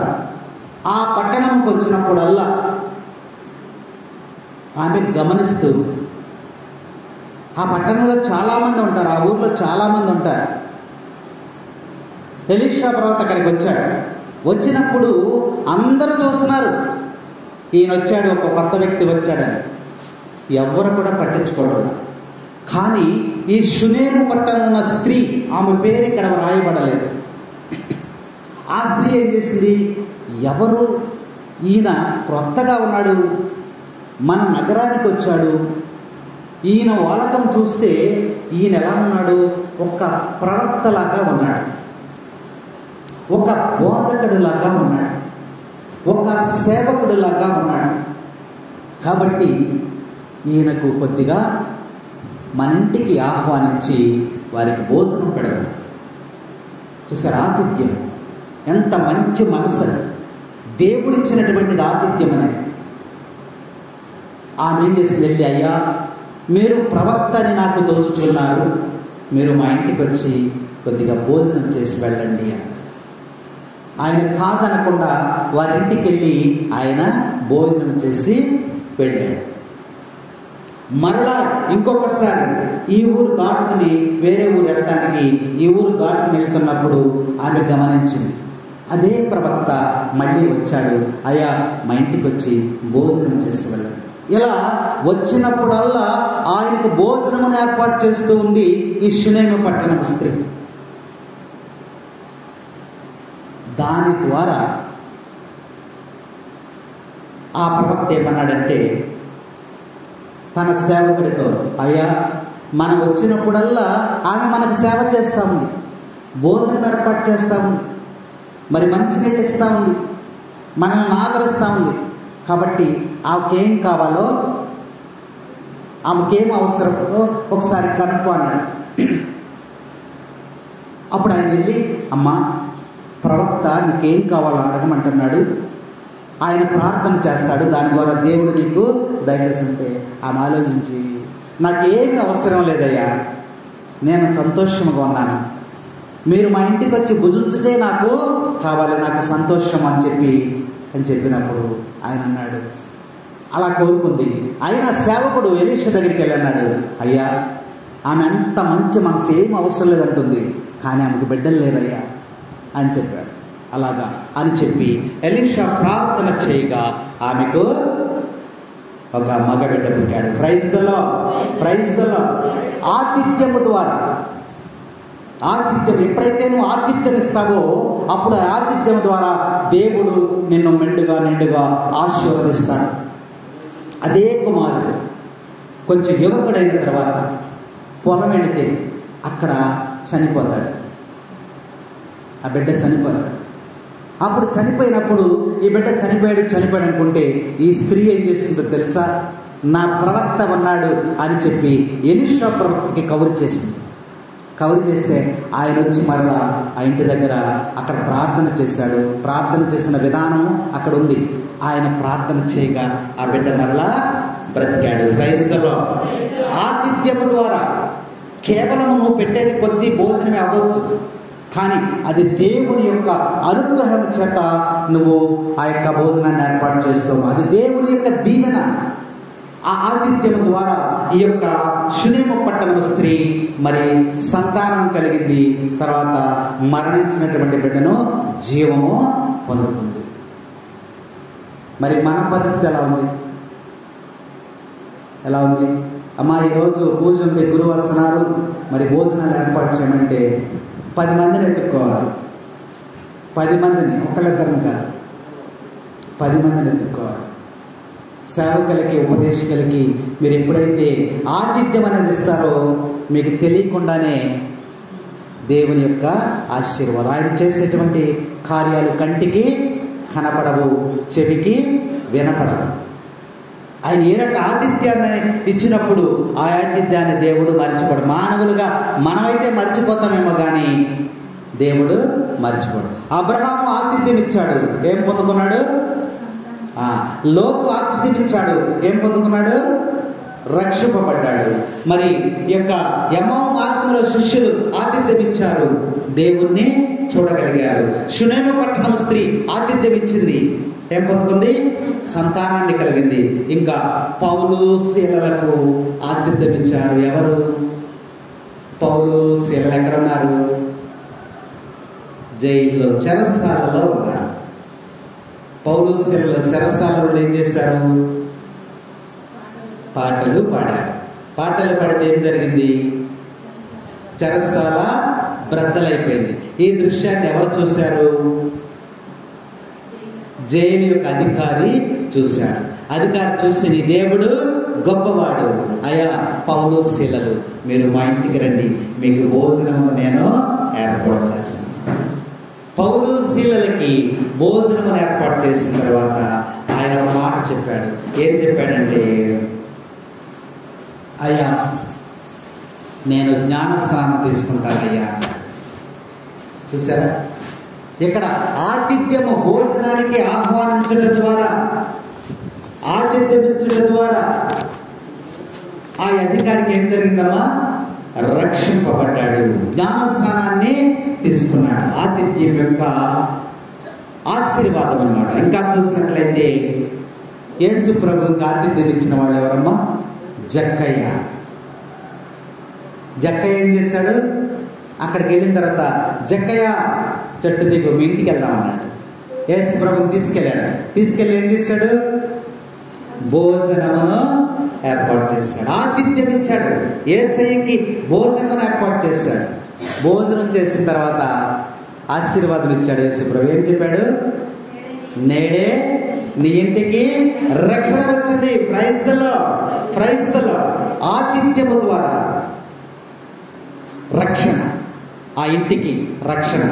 ఆ పట్టణంకి వచ్చినప్పుడల్లా ఆమె గమనిస్తూ, ఆ పట్టణంలో చాలామంది ఉంటారు, ఆ ఊర్లో చాలామంది ఉంటారు. ఎలీషా ప్రవక్త అక్కడికి వచ్చాడు. వచ్చినప్పుడు అందరూ చూస్తున్నారు, ఈయన వచ్చాడు, ఒక కొత్త వ్యక్తి వచ్చాడని. ఎవరు కూడా పట్టించుకోవడం. కానీ ఈ షునేము పట్టణంలో ఉన్న స్త్రీ, ఆమె పేరు ఇక్కడ రాయబడలేదు. ఆ స్త్రీ ఏం చేసింది? ఎవరు ఈయన? కొత్తగా ఉన్నాడు, మన నగరానికి వచ్చాడు. ఈయన వాలకం చూస్తే ఈయన ఎలా ఉన్నాడు? ఒక ప్రవక్తలాగా ఉన్నాడు, ఒక బోధకుడిలాగా ఉన్నాడు, ఒక సేవకుడిలాగా ఉన్నాడు. కాబట్టి ఈయనకు కొద్దిగా మన ఇంటికి ఆహ్వానించి వారికి భోజనం పెడదాం. చూసారు ఆతిథ్యం ఎంత మంచి మనసు, దేవుడిచ్చినటువంటిది ఆతిథ్యం అనేది. ఆమె ఏం చేసింది? వెళ్ళి, అయ్యా మీరు ప్రవక్త అని నాకు తోచుచున్నారు, మీరు మా ఇంటికి వచ్చి కొద్దిగా భోజనం చేసి వెళ్ళండి అని. ఆయన కాదనకుండా వారింటికి వెళ్ళి ఆయన భోజనం చేసి వెళ్ళాడు. మరలా ఇంకొకసారి ఈ ఊరు దాటుకుని వేరే ఊరు వెళ్ళటానికి ఈ ఊరు దాటుకుని వెళ్తున్నప్పుడు ఆమె గమనించింది, అదే ప్రవక్త మళ్ళీ వచ్చాడు, అయ్యా మా ఇంటికి వచ్చి భోజనం చేసి వెళ్ళాడు. ఇలా వచ్చినప్పుడల్లా ఆయనకు భోజనమును ఏర్పాటు చేస్తూ ఉంది ఈ షునేము పట్టణం స్త్రీ. దాని ద్వారా ఆ ప్రవక్త ఏమన్నాడంటే తన సేవకుడితో, అయ్యా మనం వచ్చినప్పుడల్లా ఆమె మనకు సేవ చేస్తూ ఉంది, భోజనం ఏర్పాటు చేస్తూ ఉంది, మరి మంచినీళ్ళు ఇస్తూ ఉంది, మనల్ని ఆదరిస్తూ ఉంది. కాబట్టి ఆమెకేం కావాలో, ఆమెకేం అవసరమో ఒకసారి కనుక్కో అన్నాడు. అప్పుడు ఆయన వెళ్ళి, అమ్మా ప్రవక్త నీకేం కావాలో అడగమంటున్నాడు, ఆయన ప్రార్థన చేస్తాడు, దాని ద్వారా దేవుడు నీకు దయచేసి ఉంటే ఆమె ఆలోచించి, నాకేమీ అవసరం లేదయ్యా, నేను సంతోషంగా ఉన్నాను, మీరు మా ఇంటికి వచ్చి భుజించుటే నాకు కావాలి, నాకు సంతోషం అని చెప్పినప్పుడు ఆయన అన్నాడు, అలా కోరుకుంది. ఆయన సేవకుడు ఎలీషా దగ్గరికి వెళ్ళి అన్నాడు, అయ్యా ఆమె అంత మంచి మనసు ఏం అవసరం లేదంటుంది, కానీ ఆమెకు బిడ్డలు లేరయ్యా అని చెప్పాడు. అలాగా అని చెప్పి ఎలీషా ప్రార్థన చేయగా ఆమెకు ఒక మగబిడ్డ పుట్టాడు. Praise the lord. ఆతిథ్యము ద్వారా, ఆతిథ్యం ఎప్పుడైతే నువ్వు ఆతిథ్యం ఇస్తావో అప్పుడు ఆతిథ్యం ద్వారా దేవుడు నిన్ను నిండుగా ఆశీర్వదిస్తాడు. అదే కుమారుడు కొంచెం యువకుడైన తర్వాత పొలం వెళితే అక్కడ చనిపోతాడు, ఆ బిడ్డ చనిపోతాడు. అప్పుడు చనిపోయినప్పుడు ఈ బిడ్డ చనిపోయాడు అనుకుంటే ఈ స్త్రీ ఏం చేస్తుందో తెలుసా, నా ప్రవక్త ఉన్నాడు అని చెప్పి ఎలీషా ప్రవక్తకి కబురు చేసింది. కబురు చేస్తే ఆయన వచ్చి మరలా ఆ ఇంటి దగ్గర అక్కడ ప్రార్థన చేశాడు. ప్రార్థన చేసిన విధానం అక్కడ ఉంది. ఆయన ప్రార్థన చేయగా ఆ బిడ్డ మరలా బ్రతికాడు. Praise the lord. ఆతిథ్యము ద్వారా కేవలం నువ్వు పెట్టేది కొద్ది భోజనమే అవ్వచ్చు, కానీ అది దేవుని యొక్క అనుగ్రహం చేత నువ్వు ఆ యొక్క భోజనాన్ని ఏర్పాటు చేస్తావు. అది దేవుని యొక్క దీవెన. ఆ ఆతిథ్యం ద్వారా ఈ యొక్క షునేము పట్టణ స్త్రీ మరి సంతానం కలిగింది. తర్వాత మరణించినటువంటి బిడ్డను జీవము పొందుతుంది. మరి మన పరిస్థితి ఎలా ఉంది? అమ్మా ఈరోజు పూజ ఉంది, గురువు వస్తున్నారు, మరి భోజనాలు ఏర్పాటు చేయమంటే 10 మందిని ఎత్తుక్కోవాలి. 10 మందిని, ఒకళ్ళిద్దరిని కాదు, 10 మందిని ఎత్తుక్కోవాలి. సేవకులకి, ఉపదేశకులకి మీరు ఎప్పుడైతే ఆతిథ్యం అనేది ఇస్తారో మీకు తెలియకుండానే దేవుని యొక్క ఆశీర్వాదం, ఆయన చేసేటువంటి కార్యాలు కంటికి కనపడవు, చెవికి వినపడవు. ఆయన ఏ రక ఆతిథ్యాన్ని ఇచ్చినప్పుడు ఆ ఆతిథ్యాన్ని దేవుడు మర్చిపోడు. మానవులుగా మనమైతే మర్చిపోతామేమో కానీ దేవుడు మర్చిపోడు. అబ్రహాము ఆతిథ్యం ఇచ్చాడు, ఏం పొందుకున్నాడు? లోకు ఆతిథ్యం ఇచ్చాడు, ఏం పొందుకున్నాడు? రక్షింపబడ్డాడు. మరి యొక్క ఎమ్మో మార్గంలో శిష్యులు ఆతిథ్యం ఇచ్చారు, దేవుణ్ణి చూడగలిగారు. షునేము పట్టణం స్త్రీ ఆతిథ్యం ఇచ్చింది, ఏం పొందుకుంది? సంతానాన్ని కలిగింది. ఇంకా పౌలు శీలలకు ఆతిథ్యం ఇచ్చారు. ఎవరు? పౌలు శీలలు ఎక్కడ ఉన్నారు? జైల్లో, చెరసాలలో ఉన్నారు. పౌలు శీలలు చెరసాలలో ఏం చేశారు? పాటలు పాడారు. పాటలు పాడితే ఏం జరిగింది? చెరసాల బ్రద్దలైపోయింది. ఈ దృశ్యాన్ని ఎవరు చూశారు? జైలు యొక్క అధికారి చూశాడు. అధికారి చూసి, నీ దేవుడు గొప్పవాడు, అయ్యా పౌలు శీలలు మీరు మా ఇంటికి రండి, మీకు భోజనము నేను ఏర్పాటు చేస్తాను. పౌలు శీలలకి భోజనము ఏర్పాటు చేసిన తర్వాత ఆయన ఒక మాట చెప్పాడు. ఏం చెప్పాడంటే, అయ్యా నేను జ్ఞాన స్నానం తీసుకుంటానయ్యా. చూసారా, ఇక్కడ ఆతిథ్యము భోజనానికి ఆహ్వానించడం ద్వారా, ఆతిథ్యం ఇచ్చడం ద్వారా ఆ అధికారికి ఏం జరిగిందమ్మా? రక్షింపబడ్డాడు, జ్ఞాన స్నానాన్ని తీసుకున్నాడు. ఆతిథ్యం యొక్క ఆశీర్వాదం అన్నమాట. ఇంకా చూసినట్లయితే యేసు ప్రభువుకి ఆతిథ్యం ఇచ్చిన వాడు ఎవరమ్మా? జక్కయ్య. జక్కయ్య ఏం చేశాడు? అక్కడికి వెళ్ళిన తర్వాత, జక్కయ్య చెట్టు దిగు, మీ ఇంటికి వెళ్దాం అన్నాడు. యేసు ప్రభువుని తీసుకెళ్ళి ఏం చేశాడు? భోజనమును ఏర్పాటు చేశాడు, ఆతిథ్యం ఇచ్చాడు. యేసయ్యకి భోజనం ఏర్పాటు చేశాడు. భోజనం చేసిన తర్వాత ఆశీర్వాదం ఇచ్చాడు యేసుప్రభు. ఏం చెప్పాడు? నేడే నీ ఇంటికి రక్షణ వచ్చింది. క్రైస్తలో ఆతిథ్యము ద్వారా రక్షణ, ఆ ఇంటికి రక్షణ.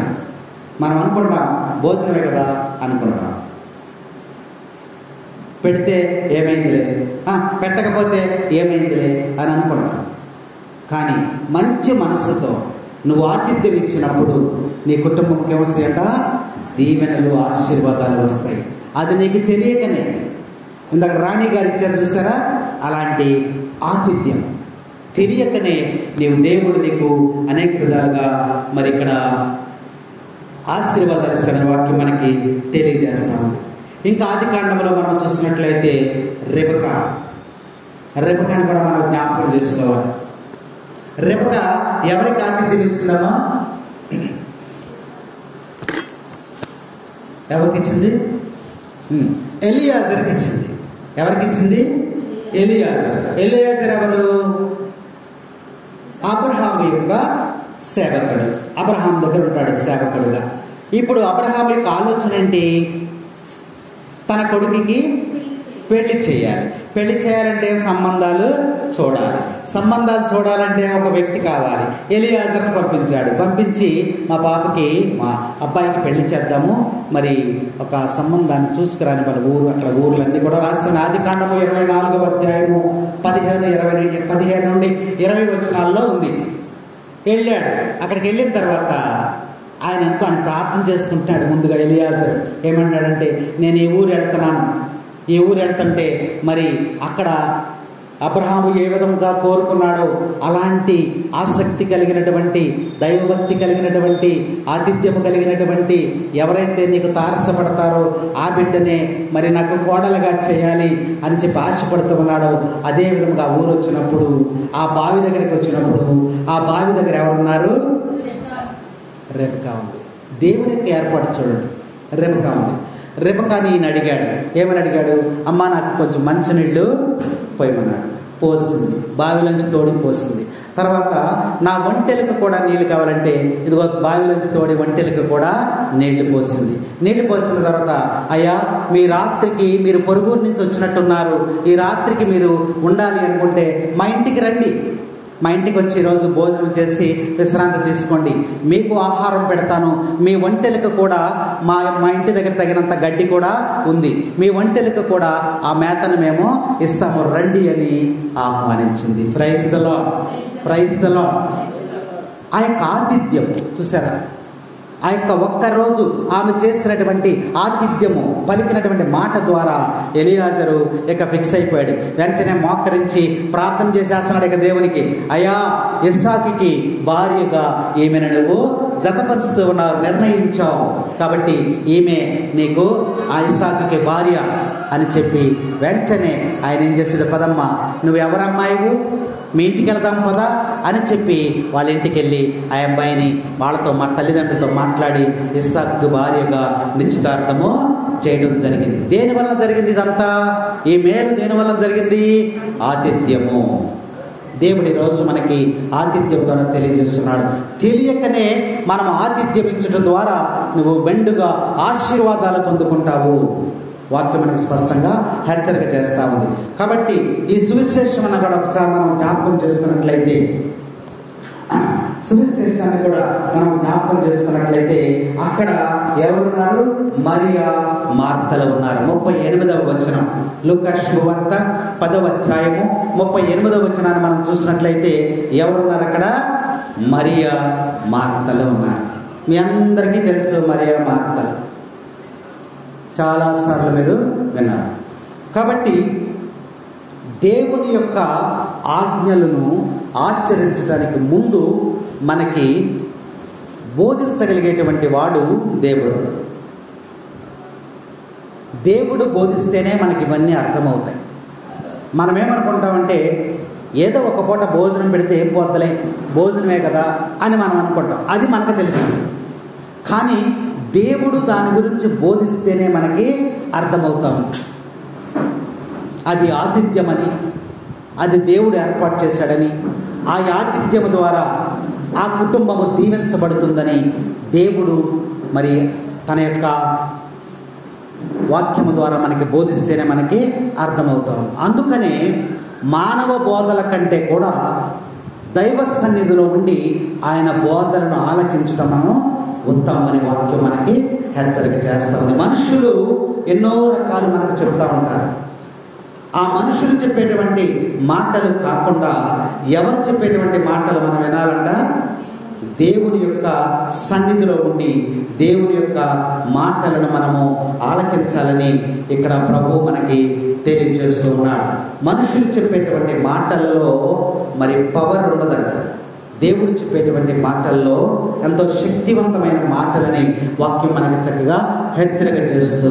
మనం అనుకుంటాం భోజనమే కదా అనుకుంటాం, పెడితే ఏమైందిలే, పెట్టకపోతే ఏమైందిలే అని అనుకుంటాం. కానీ మంచి మనస్సుతో నువ్వు ఆతిథ్యం ఇచ్చినప్పుడు నీ కుటుంబంకి ఏమొస్తాయంట? దీవెనలు, ఆశీర్వాదాలు వస్తాయి. అది నీకు తెలియకనే, ఇందాక రాణి గారు ఇచ్చారు చూసారా, అలాంటి ఆతిథ్యం తెలియకనే దేవుడు నీకు అనేక విధాలుగా మరి ఇక్కడ ఆశీర్వాదాలు ఇస్తున్న వాక్యం మనకి తెలియజేస్తాం. ఇంకా ఆది కాండంలో మనం చూసినట్లయితే రెబెకాని కూడా మనం జ్ఞాపకం చేసుకోవాలి. రెబెకా ఎవరికి ఆతిథ్యం ఇచ్చిందమ్మా? ఎవరికి ఇచ్చింది? ఎలియాజర్కి ఇచ్చింది. ఎవరికి ఇచ్చింది? ఎలియాజర్ ఎవరు? అబ్రహాము యొక్క సేవకుడు. అబ్రహాం దగ్గర ఉంటాడు సేవకుడుగా. ఇప్పుడు అబ్రహాం యొక్క ఆలోచన ఏంటి? తన కొడుకుకి పెళ్లి చేయాలి. పెళ్లి చేయాలంటే సంబంధాలు చూడాలంటే ఒక వ్యక్తి కావాలి. ఎలియాజర్ని పంపించి మా పాపకి, మా అబ్బాయికి పెళ్లి చేద్దాము, మరి ఒక సంబంధాన్ని చూసుకురాని వాళ్ళ ఊరు. అక్కడ ఊర్లన్నీ కూడా రాస్తున్న ఆది కాండము 24వ అధ్యాయము 15 నుండి 20 వచనాల్లో ఉంది. వెళ్ళాడు. అక్కడికి వెళ్ళిన తర్వాత ఆయన ప్రార్థన చేసుకుంటున్నాడు. ముందుగా ఎలియాజర్ ఏమన్నాడంటే, నేను ఈ ఊరు వెళ్తుంటే మరి అక్కడ అబ్రహాము ఏ విధంగా కోరుకున్నాడో అలాంటి ఆసక్తి కలిగినటువంటి, దైవభక్తి కలిగినటువంటి, ఆతిథ్యము కలిగినటువంటి ఎవరైతే నీకు తారసపడతారో ఆ బిడ్డనే మరి నాకు కోడలుగా చేయాలి అని చెప్పి ఆశపడుతూ ఉన్నాడో, అదే విధంగా ఆ ఊరు వచ్చినప్పుడు, ఆ బావి దగ్గరికి వచ్చినప్పుడు, ఆ బావి దగ్గర ఎవరున్నారు? రెబెకా ఉంది. దేవుని యొక్క ఏర్పాటు చూడండి. రెబెకా ఉంది. రెబెకాని ఈయన అడిగాడు. ఏమని అడిగాడు? అమ్మ నాకు కొంచెం మంచినీళ్ళు పోయమన్నాడు. పోస్తుంది, బావిలోంచి తోడి పోస్తుంది. తర్వాత నా ఒంటెలకు కూడా నీళ్లు కావాలంటే ఇదిగో బావిలోంచి తోడి ఒంటెలకు కూడా నీళ్లు పోసింది. నీళ్లు పోసిన తర్వాత, అయ్యా మీ రాత్రికి మీరు పొరుగురు నుంచి వచ్చినట్టున్నారు, ఈ రాత్రికి మీరు ఉండాలి అనుకుంటే మా ఇంటికి రండి, మా ఇంటికి వచ్చి ఈరోజు భోజనం చేసి విశ్రాంతి తీసుకోండి, మీకు ఆహారం పెడతాను, మీ ఒంటెలకు కూడా మా ఇంటి దగ్గర తగినంత గడ్డి కూడా ఉంది, మీ ఒంటెలకు కూడా ఆ మేతను మేము ఇస్తాము, రండి అని ఆహ్వానించింది. Praise the Lord. ఆ యొక్క ఆతిథ్యం చూసారా? ఆ యొక్క ఒక్కరోజు ఆమె చేసినటువంటి ఆతిథ్యము, పలికినటువంటి మాట ద్వారా ఎలియాజరు ఇక ఫిక్స్ అయిపోయాడు. వెంటనే మోకరించి ప్రార్థన చేసేస్తున్నాడు ఇక దేవునికి, అయ్యా ఇస్సాకుకి భార్యగా ఈమెను నువ్వు జతపరుస్తూ ఉన్నారు, నిర్ణయించావు, కాబట్టి ఈమె నీకు ఆ ఇస్సాకుకి భార్య అని చెప్పి వెంటనే ఆయన ఏం చేశాడు? పదమ్మ, నువ్వు ఎవరమ్మాయివు, మీ ఇంటికి వెళ్దాం పదా అని చెప్పి వాళ్ళ ఇంటికి వెళ్ళి ఆ అబ్బాయిని వాళ్ళతో, మా తల్లిదండ్రులతో మాట్లాడి ఇస్సాకు భార్యగా నిశ్చితార్థము చేయడం జరిగింది. దేనివల్ల జరిగింది ఇదంతా? ఈ మేలు దేనివల్ల జరిగింది? ఆతిథ్యము. దేవుడు ఈరోజు మనకి ఆతిథ్యం ద్వారా తెలియజేస్తున్నాడు. తెలియకనే మనం ఆతిథ్యం ఇచ్చడం ద్వారా నువ్వు మెండుగా ఆశీర్వాదాలు పొందుకుంటావు. వాక్యం మనకి స్పష్టంగా హెచ్చరిక చేస్తూ ఉంది. కాబట్టి ఈ సువిశేషం అన్న కూడా ఒకసారి మనం జ్ఞాపకం చేసుకున్నట్లయితే, సువిశేషాన్ని కూడా మనం జ్ఞాపకం చేసుకున్నట్లయితే అక్కడ ఎవరున్నారు? మరియా, మార్తలు ఉన్నారు. 38వ వచనం, లూకా శుభవార్త 10వ అధ్యాయము 38వ వచనాన్ని మనం చూసినట్లయితే ఎవరున్నారు అక్కడ? మరియా, మార్తలు ఉన్నారు. మీ అందరికీ తెలుసు మరియా, మార్తలు చాలాసార్లు మీరు విన్నారు. కాబట్టి దేవుని యొక్క ఆజ్ఞలను ఆచరించడానికి ముందు మనకి బోధించగలిగేటువంటి వాడు దేవుడు. దేవుడు బోధిస్తేనే మనకి ఇవన్నీ అర్థమవుతాయి. మనం ఏమనుకుంటామంటే, ఏదో ఒక పూట భోజనం పెడితే ఏం పోద్దలే, భోజనమే కదా అని మనం అనుకుంటాం. అది మనకు తెలిసింది. కానీ దేవుడు దాని గురించి బోధిస్తేనే మనకి అర్థమవుతాము. అది ఆతిథ్యమని, అది దేవుడు ఏర్పాటు చేశాడని, ఆ ఆతిథ్యము ద్వారా ఆ కుటుంబము దీవించబడుతుందని దేవుడు మరి తన యొక్క వాక్యము ద్వారా మనకి బోధిస్తేనే మనకి అర్థమవుతాం. అందుకనే మానవ బోధల కంటే కూడా దైవ సన్నిధిలో ఉండి ఆయన బోధలను ఆలకించటము ఉత్తమమని వాక్యం మనకి హెచ్చరిక చేస్తూ ఉంది. మనుషులు ఎన్నో రకాలు మనకు చెప్తా ఉంటారు. ఆ మనుషులు చెప్పేటువంటి మాటలు కాకుండా ఎవరు చెప్పేటువంటి మాటలు మనం వినాలంట? దేవుని యొక్క సన్నిధిలో ఉండి దేవుని యొక్క మాటలను మనము ఆలకించాలని ఇక్కడ ప్రభువు మనకి తెలియజేస్తూ ఉన్నాడు. మనుషులు చెప్పేటువంటి మాటలలో మరి పవర్ ఉండదంట. దేవుడు చెప్పేటువంటి మాటల్లో ఎంతో శక్తివంతమైన మాటలని వాక్యం మనకి చక్కగా హెచ్చరిక చేస్తూ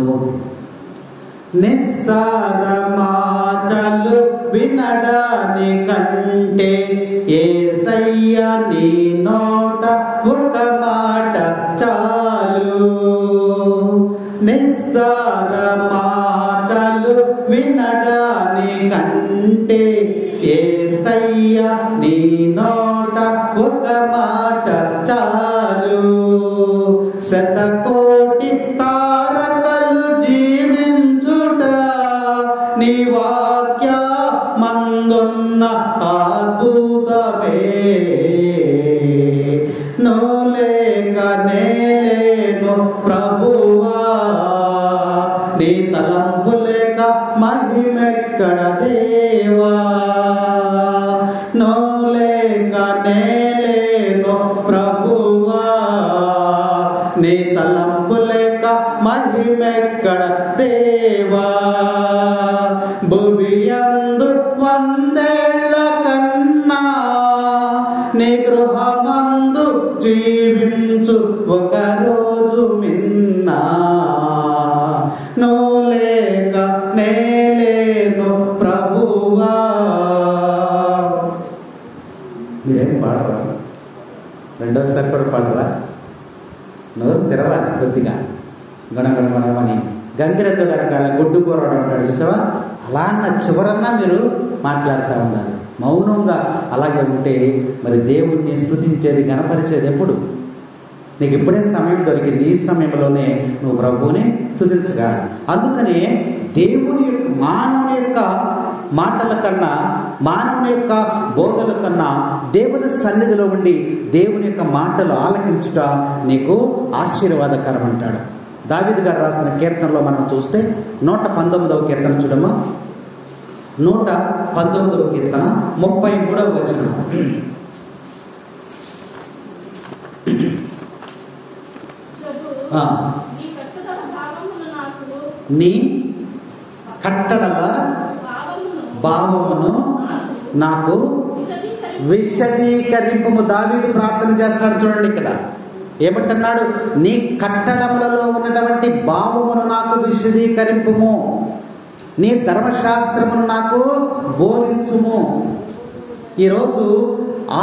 నిస్సార మాటలు వినడాని కంటే యేసయ్య నీ నోట ఒక మాట చాలు. నిస్సార మాటలు వినడాని కంటే యేసయ్య నీ నోట ఒక మాట చాలు. శతకోటి తారకలు జీవించుట నీ వాక్య మందున్న అద్భుతమే. నులేక నేలేను ప్రభువా, నీ తలంపు లేక మహిమెక్కడ దేవా. నులేక నేలేను ప్రభువా, నీ తలంపు లేక మహిమెక్కడ దేవా. భువియందు 100 ఏళ్ల కన్నా నీ గృహమందు జీవించు ఒక రోజు మిన్నా. నులేక నేలేను ప్రభువా. మీరేం పాడరా? రెండోసారి కూడా పాడరా? నోరు తెరవాలి కొద్దిగా. గణగణమని గంగిరెద్దుడు రకాల గుడ్డు కూరడు అంటాడు చూసావా? అలా అన్న చివరన్నా మీరు మాట్లాడుతూ ఉండాలి. మౌనంగా అలాగే ఉంటే మరి దేవుణ్ణి స్తుతించేది గణపరిచేది ఎప్పుడు? నీకు ఇప్పుడే సమయం దొరికింది. ఈ సమయంలోనే నువ్వు ప్రభువుని స్తుతించగా. అందుకనే దేవుని మానవుని యొక్క మాటల కన్నా మానవుని యొక్క బోధల కన్నా దేవుని సన్నిధిలో ఉండి దేవుని యొక్క మాటలు ఆలకించుట నీకు ఆశీర్వాదకరం అంటాడు. దావీదు గారు రాసిన కీర్తనలో మనం చూస్తే 119వ కీర్తన చూడమ్మా. 119వ కీర్తన 33వ వచనం. నీ కట్టడల భావమును నాకు విశదీకరింపము. దావీదు ప్రార్థన చేస్తున్నాడు చూడండి. ఇక్కడ ఏమంటున్నాడు? నీ కట్టడములలో ఉన్నటువంటి భావమును నాకు విశదీకరింపుము, నీ ధర్మశాస్త్రమును నాకు బోధించుము. ఈరోజు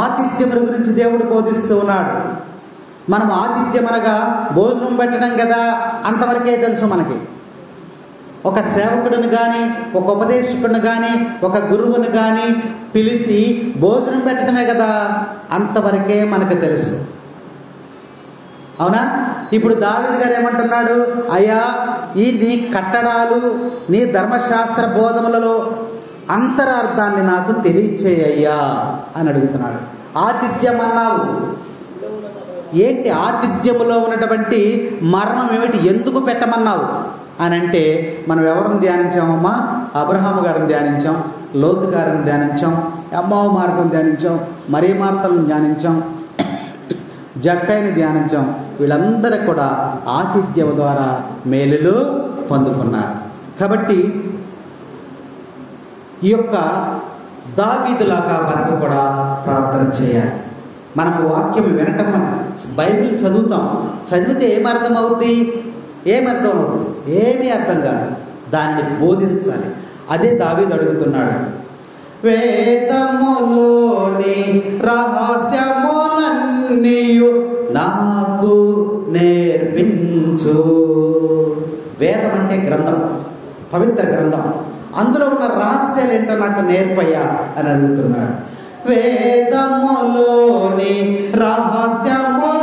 ఆతిథ్యముల గురించి దేవుడు బోధిస్తూ ఉన్నాడు. మనం ఆతిథ్యం అనగా భోజనం పెట్టడం కదా, అంతవరకే తెలుసు మనకి. ఒక సేవకుడిని కానీ ఒక ఉపదేశకుడిని కానీ ఒక గురువుని కానీ పిలిచి భోజనం పెట్టడమే కదా, అంతవరకే మనకు తెలుసు. అవునా? ఇప్పుడు దావీదు గారు ఏమంటున్నాడు? అయ్యా, ఈ నీ కట్టడాలు నీ ధర్మశాస్త్ర బోధములలో అంతరార్థాన్ని నాకు తెలియచేయ్యా అని అడుగుతున్నాడు. ఆతిథ్యం అన్నావు, ఏంటి ఆతిథ్యములో ఉన్నటువంటి మర్మం ఏమిటి? ఎందుకు పెట్టమన్నావు అని అంటే మనం ఎవరిని ధ్యానించామమ్మా? అబ్రహాము గారిని ధ్యానించాం, లోతు గారిని ధ్యానించాం, అమ్మోవ మార్గం ధ్యానించాం, మరీ మార్తలను ధ్యానించాం, జక్కయ్యని ధ్యానించాం. వీళ్ళందరూ కూడా ఆతిథ్యం ద్వారా మేలులు పొందుకున్నారు. కాబట్టి ఈ యొక్క దావీదులాగా మనకు కూడా ప్రార్థన చేయాలి. మనకు వాక్యం వినటం, బైబిల్ చదువుతాం, చదివితే ఏమర్థం అవుద్ది? ఏమర్థం అవుతుంది? ఏమీ అర్థం కాదు. దాన్ని బోధించాలి. అదే దావీదు అడుగుతున్నాడు. వేదములోని రహస్యములన్నీయు నాకు నేర్పించు. వేదం అంటే గ్రంథం, పవిత్ర గ్రంథం. అందులో ఉన్న రహస్యాలు ఏంటో నాకు నేర్పయ్యా అని అడుగుతున్నాడు. వేదములోని రహస్యములన్నీయు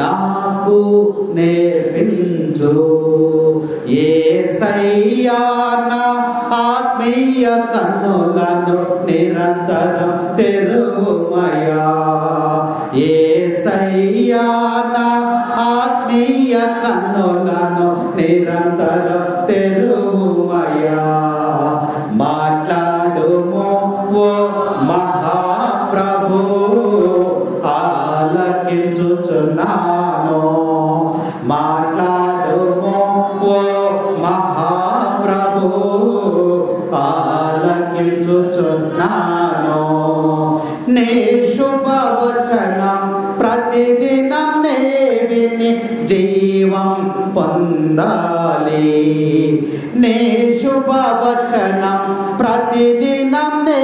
నాకు నేర్పించు. యేసయ్యా నా ఆత్మీయ కన్నులను నిరంతరం తెరువుమయా. యేసయ్యా నా ఆత్మీయ కన్నులను నిరంతరం తెరువుమయా. మాట్లాడుము ఓ మహాప్రభు, ఆలకించుచున్నాను. మాట్లాడుము ఓ మహాప్రభు, ఆలకించుచున్నాను. నీ శుభవచనం ప్రతిదినం నే విని జీవం పొందాలి. నీ శుభవచనం ప్రతిదినం నే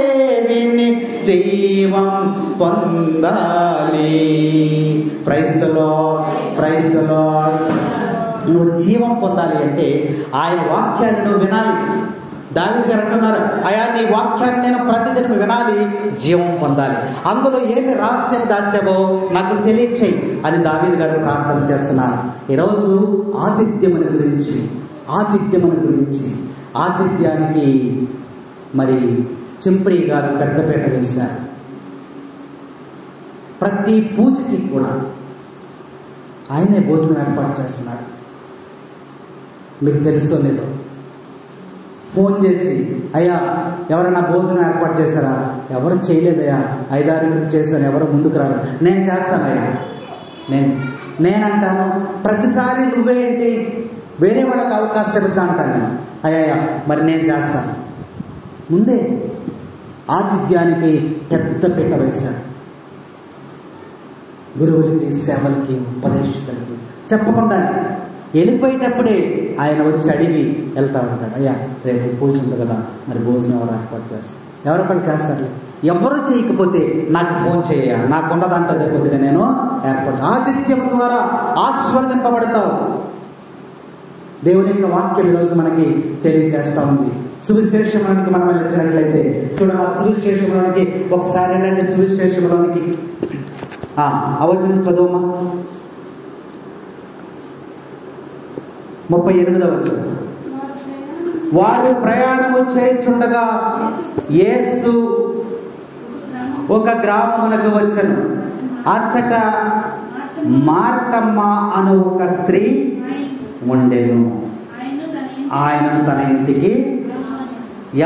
విని జీవం పొందాలి. Praise the lord, praise the lord. నువ్వు జీవం పొందాలి అంటే ఆయన వాక్యాన్ని నువ్వు వినాలి. దావీదు గారు అంటున్నారు, అయా నీ వాక్యాన్ని నేను ప్రతిదినం వినాలి, జీవం పొందాలి. అందులో ఏమి రహస్యం దాస్యమో నాకు తెలియచేయి అని దావీదు గారు ప్రార్థన చేస్తున్నారు. ఈరోజు ఆతిథ్యముని గురించి ఆతిథ్యానికి మరి చింప్రి గారు పెద్దపీట వేశారు. ప్రతి పూజకి కూడా ఆయనే భోజనం ఏర్పాటు చేస్తున్నాడు. మీకు తెలుసో లేదో, ఫోన్ చేసి అయ్యా ఎవరైనా భోజనం ఏర్పాటు చేశారా? ఎవరు చేయలేదయ్యా, 5-6 చేశాను, ఎవరు ముందుకు రాలేదు. నేను చేస్తానయ్యా. నేనంటాను ప్రతిసారి నువ్వేంటి వేరే వాళ్ళకి అవకాశం ఇద్దా అంటాను నేను. అయ్యా మరి నేను చేస్తాను. ముందే ఆతిథ్యానికి పెద్ద పీట వేశాడు. గురువులకి, సేవలకి, ఉపదేశకులకి చెప్పకుండానే వెళ్ళిపోయేటప్పుడే ఆయన వచ్చి అడిగి వెళ్తా ఉంటాడు. అయ్యా రేపు పూజ ఉంది కదా, మరి భోజనం ఎవరు ఏర్పాటు చేస్తారు? ఎవరొకరు చేస్తారు. ఎవరు చేయకపోతే నాకు ఫోన్ చేయ, నాకున్నదంటే కొద్దిగా నేను ఏర్పాటు. ఆతిథ్యం ద్వారా ఆస్వాదింపబడతావు. దేవుని యొక్క వాక్యం ఈరోజు మనకి తెలియజేస్తా ఉంది. సువిశేషంలోనికి మనం వెళ్ళినట్లయితే చూడండి, ఆ సువిశేషంలోనికి ఒకసారి వెళ్ళండి. సువిశేషంలోనికి అవచనం చదువుమా. 38వ వచనం. వారు ప్రయాణము చేయుచుండగా యేసు ఒక గ్రామమునకు వచ్చెను. అచ్చట మార్తమ్మ అను ఒక స్త్రీ ఉండెను. ఆయనను తన ఇంటికి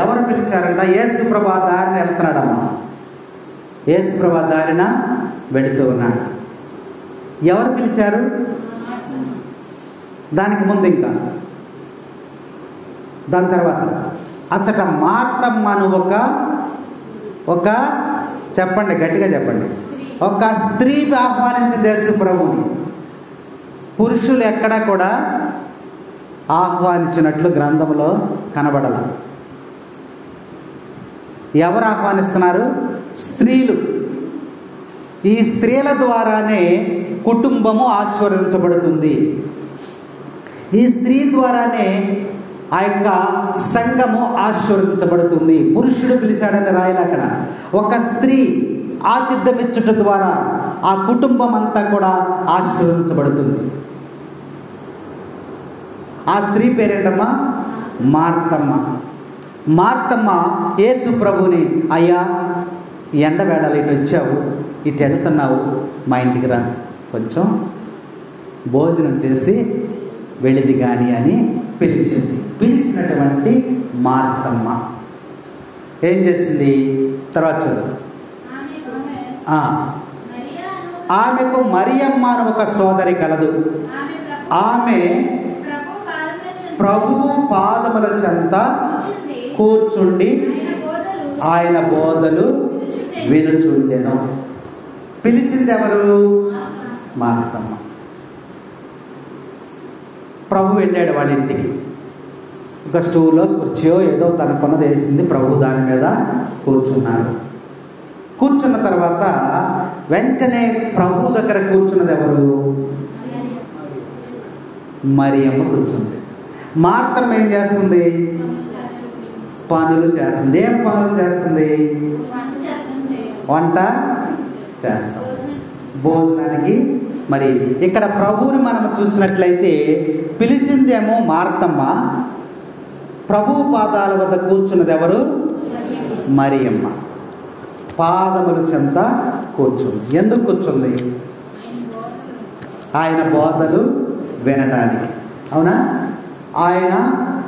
ఎవరు పిలిచారంట? యేసు ప్రభు దారిన వెళ్తున్నాడమ్మా. యేసు ప్రభు దారిన వెళుతూ ఉన్నాడు. ఎవరు పిలిచారు? దానికి ముందు ఇంకా దాని తర్వాత అచ్చట మార్తమ్మను ఒక చెప్పండి, గట్టిగా చెప్పండి. ఒక స్త్రీ ఆహ్వానించింది యేసు ప్రభువుని. పురుషులు ఎక్కడా కూడా ఆహ్వానించినట్లు గ్రంథంలో కనబడల. ఎవరు ఆహ్వానిస్తున్నారు? స్త్రీలు. ఈ స్త్రీల ద్వారానే కుటుంబము ఆశీర్వదించబడుతుంది. ఈ స్త్రీ ద్వారానే ఆ యొక్క సంఘము ఆశీర్వదించబడుతుంది. పురుషుడు పిలిచాడని రాయలు అక్కడ. ఒక స్త్రీ ఆతిథ్యం ఇచ్చుట ద్వారా ఆ కుటుంబం అంతా కూడా ఆశీర్వదించబడుతుంది. ఆ స్త్రీ పేరేంటమ్మా? మార్తమ్మ. మార్తమ్మ యేసు ప్రభుని, అయ్యా ఎండవేళలు ఇటు వచ్చావు, ఇటు వెళుతున్నావు, మా ఇంటికి రా, కొంచెం భోజనం చేసి వెళ్ళిది కానీ అని పిలిచింది. పిలిచినటువంటి మార్తమ్మ ఏం చేసింది? తర్వాత చదువు. ఆమెకు మరియమ్మ అని ఒక సోదరి కలదు. ఆమె ప్రభువు పాదముల చెంత కూర్చుండి ఆయన బోధలు వినుచుండెను. పిలిచింది ఎవరు? మార్తమ్మ. ప్రభు వెళ్ళాడు వాళ్ళ ఇంటికి. ఒక స్టూలో కుర్చీయో ఏదో తనకున్నది వేసింది. ప్రభు దాని మీద కూర్చున్నారు. కూర్చున్న తర్వాత వెంటనే ప్రభు దగ్గర కూర్చున్నది ఎవరు? మరియమ్మ కూర్చుంది. మార్తమ్మ ఏం చేస్తుంది? పనులు చేస్తుంది. ఏం పనులు చేస్తుంది? వంట చేస్తాం. భోజనానికి మరి ఇక్కడ ప్రభువుని మనం చూసినట్లయితే పిలిచిందేమో మార్తమ్మ, ప్రభువు పాదాల వద్ద కూర్చున్నది ఎవరు? మరియమ్మ. పాదముల చెంత కూర్చుంది. ఎందుకు కూర్చుంది? ఆయన బోధలు వినడానికి. అవునా? ఆయన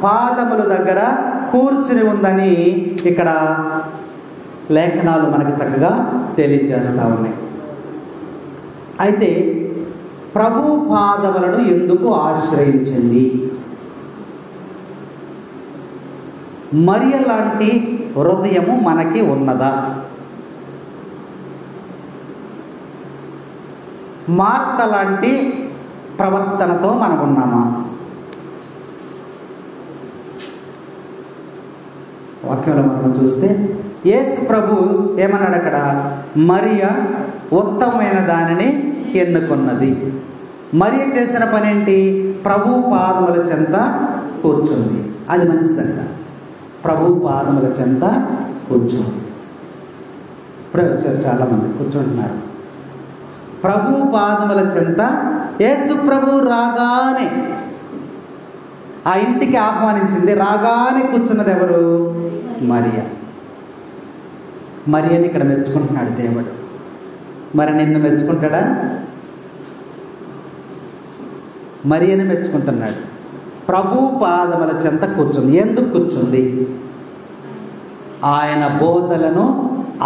పాదముల దగ్గర కూర్చుని ఉందని ఇక్కడ లేఖనాలు మనకు చక్కగా తెలియజేస్తూ ఉన్నాయి. అయితే ప్రభు పాదములను ఎందుకు ఆశ్రయించింది? మరియ లాంటి హృదయము మనకి ఉన్నదా? మార్త లాంటి ప్రవర్తనతో మనం ఉన్నామా? వాక్యంలో మనం చూస్తే యేసు ప్రభు ఏమన్నాడు అక్కడ? మరియ ఉత్తమమైన దానిని ఎన్నుకున్నది. మరియ చేసిన పని ఏంటి? ప్రభు పాదముల చెంత కూర్చుంది. అది మంచిదంట. ప్రభు పాదముల చెంత కూర్చుంది. ఇప్పుడే వచ్చారు చాలామంది, కూర్చుంటున్నారు. ప్రభు పాదముల చెంత యేసు ప్రభు రాగానే ఆ ఇంటికి ఆహ్వానించింది. రాగానే కూర్చున్నది ఎవరు? మరియ. మరియని ఇక్కడ మెచ్చుకుంటున్నాడు దేవుడు. మరి నిన్ను మెచ్చుకుంటాడా? మరియని మెచ్చుకుంటున్నాడు. ప్రభు పాదముల చెంత కూర్చుంది. ఎందుకు కూర్చుంది? ఆయన బోధలను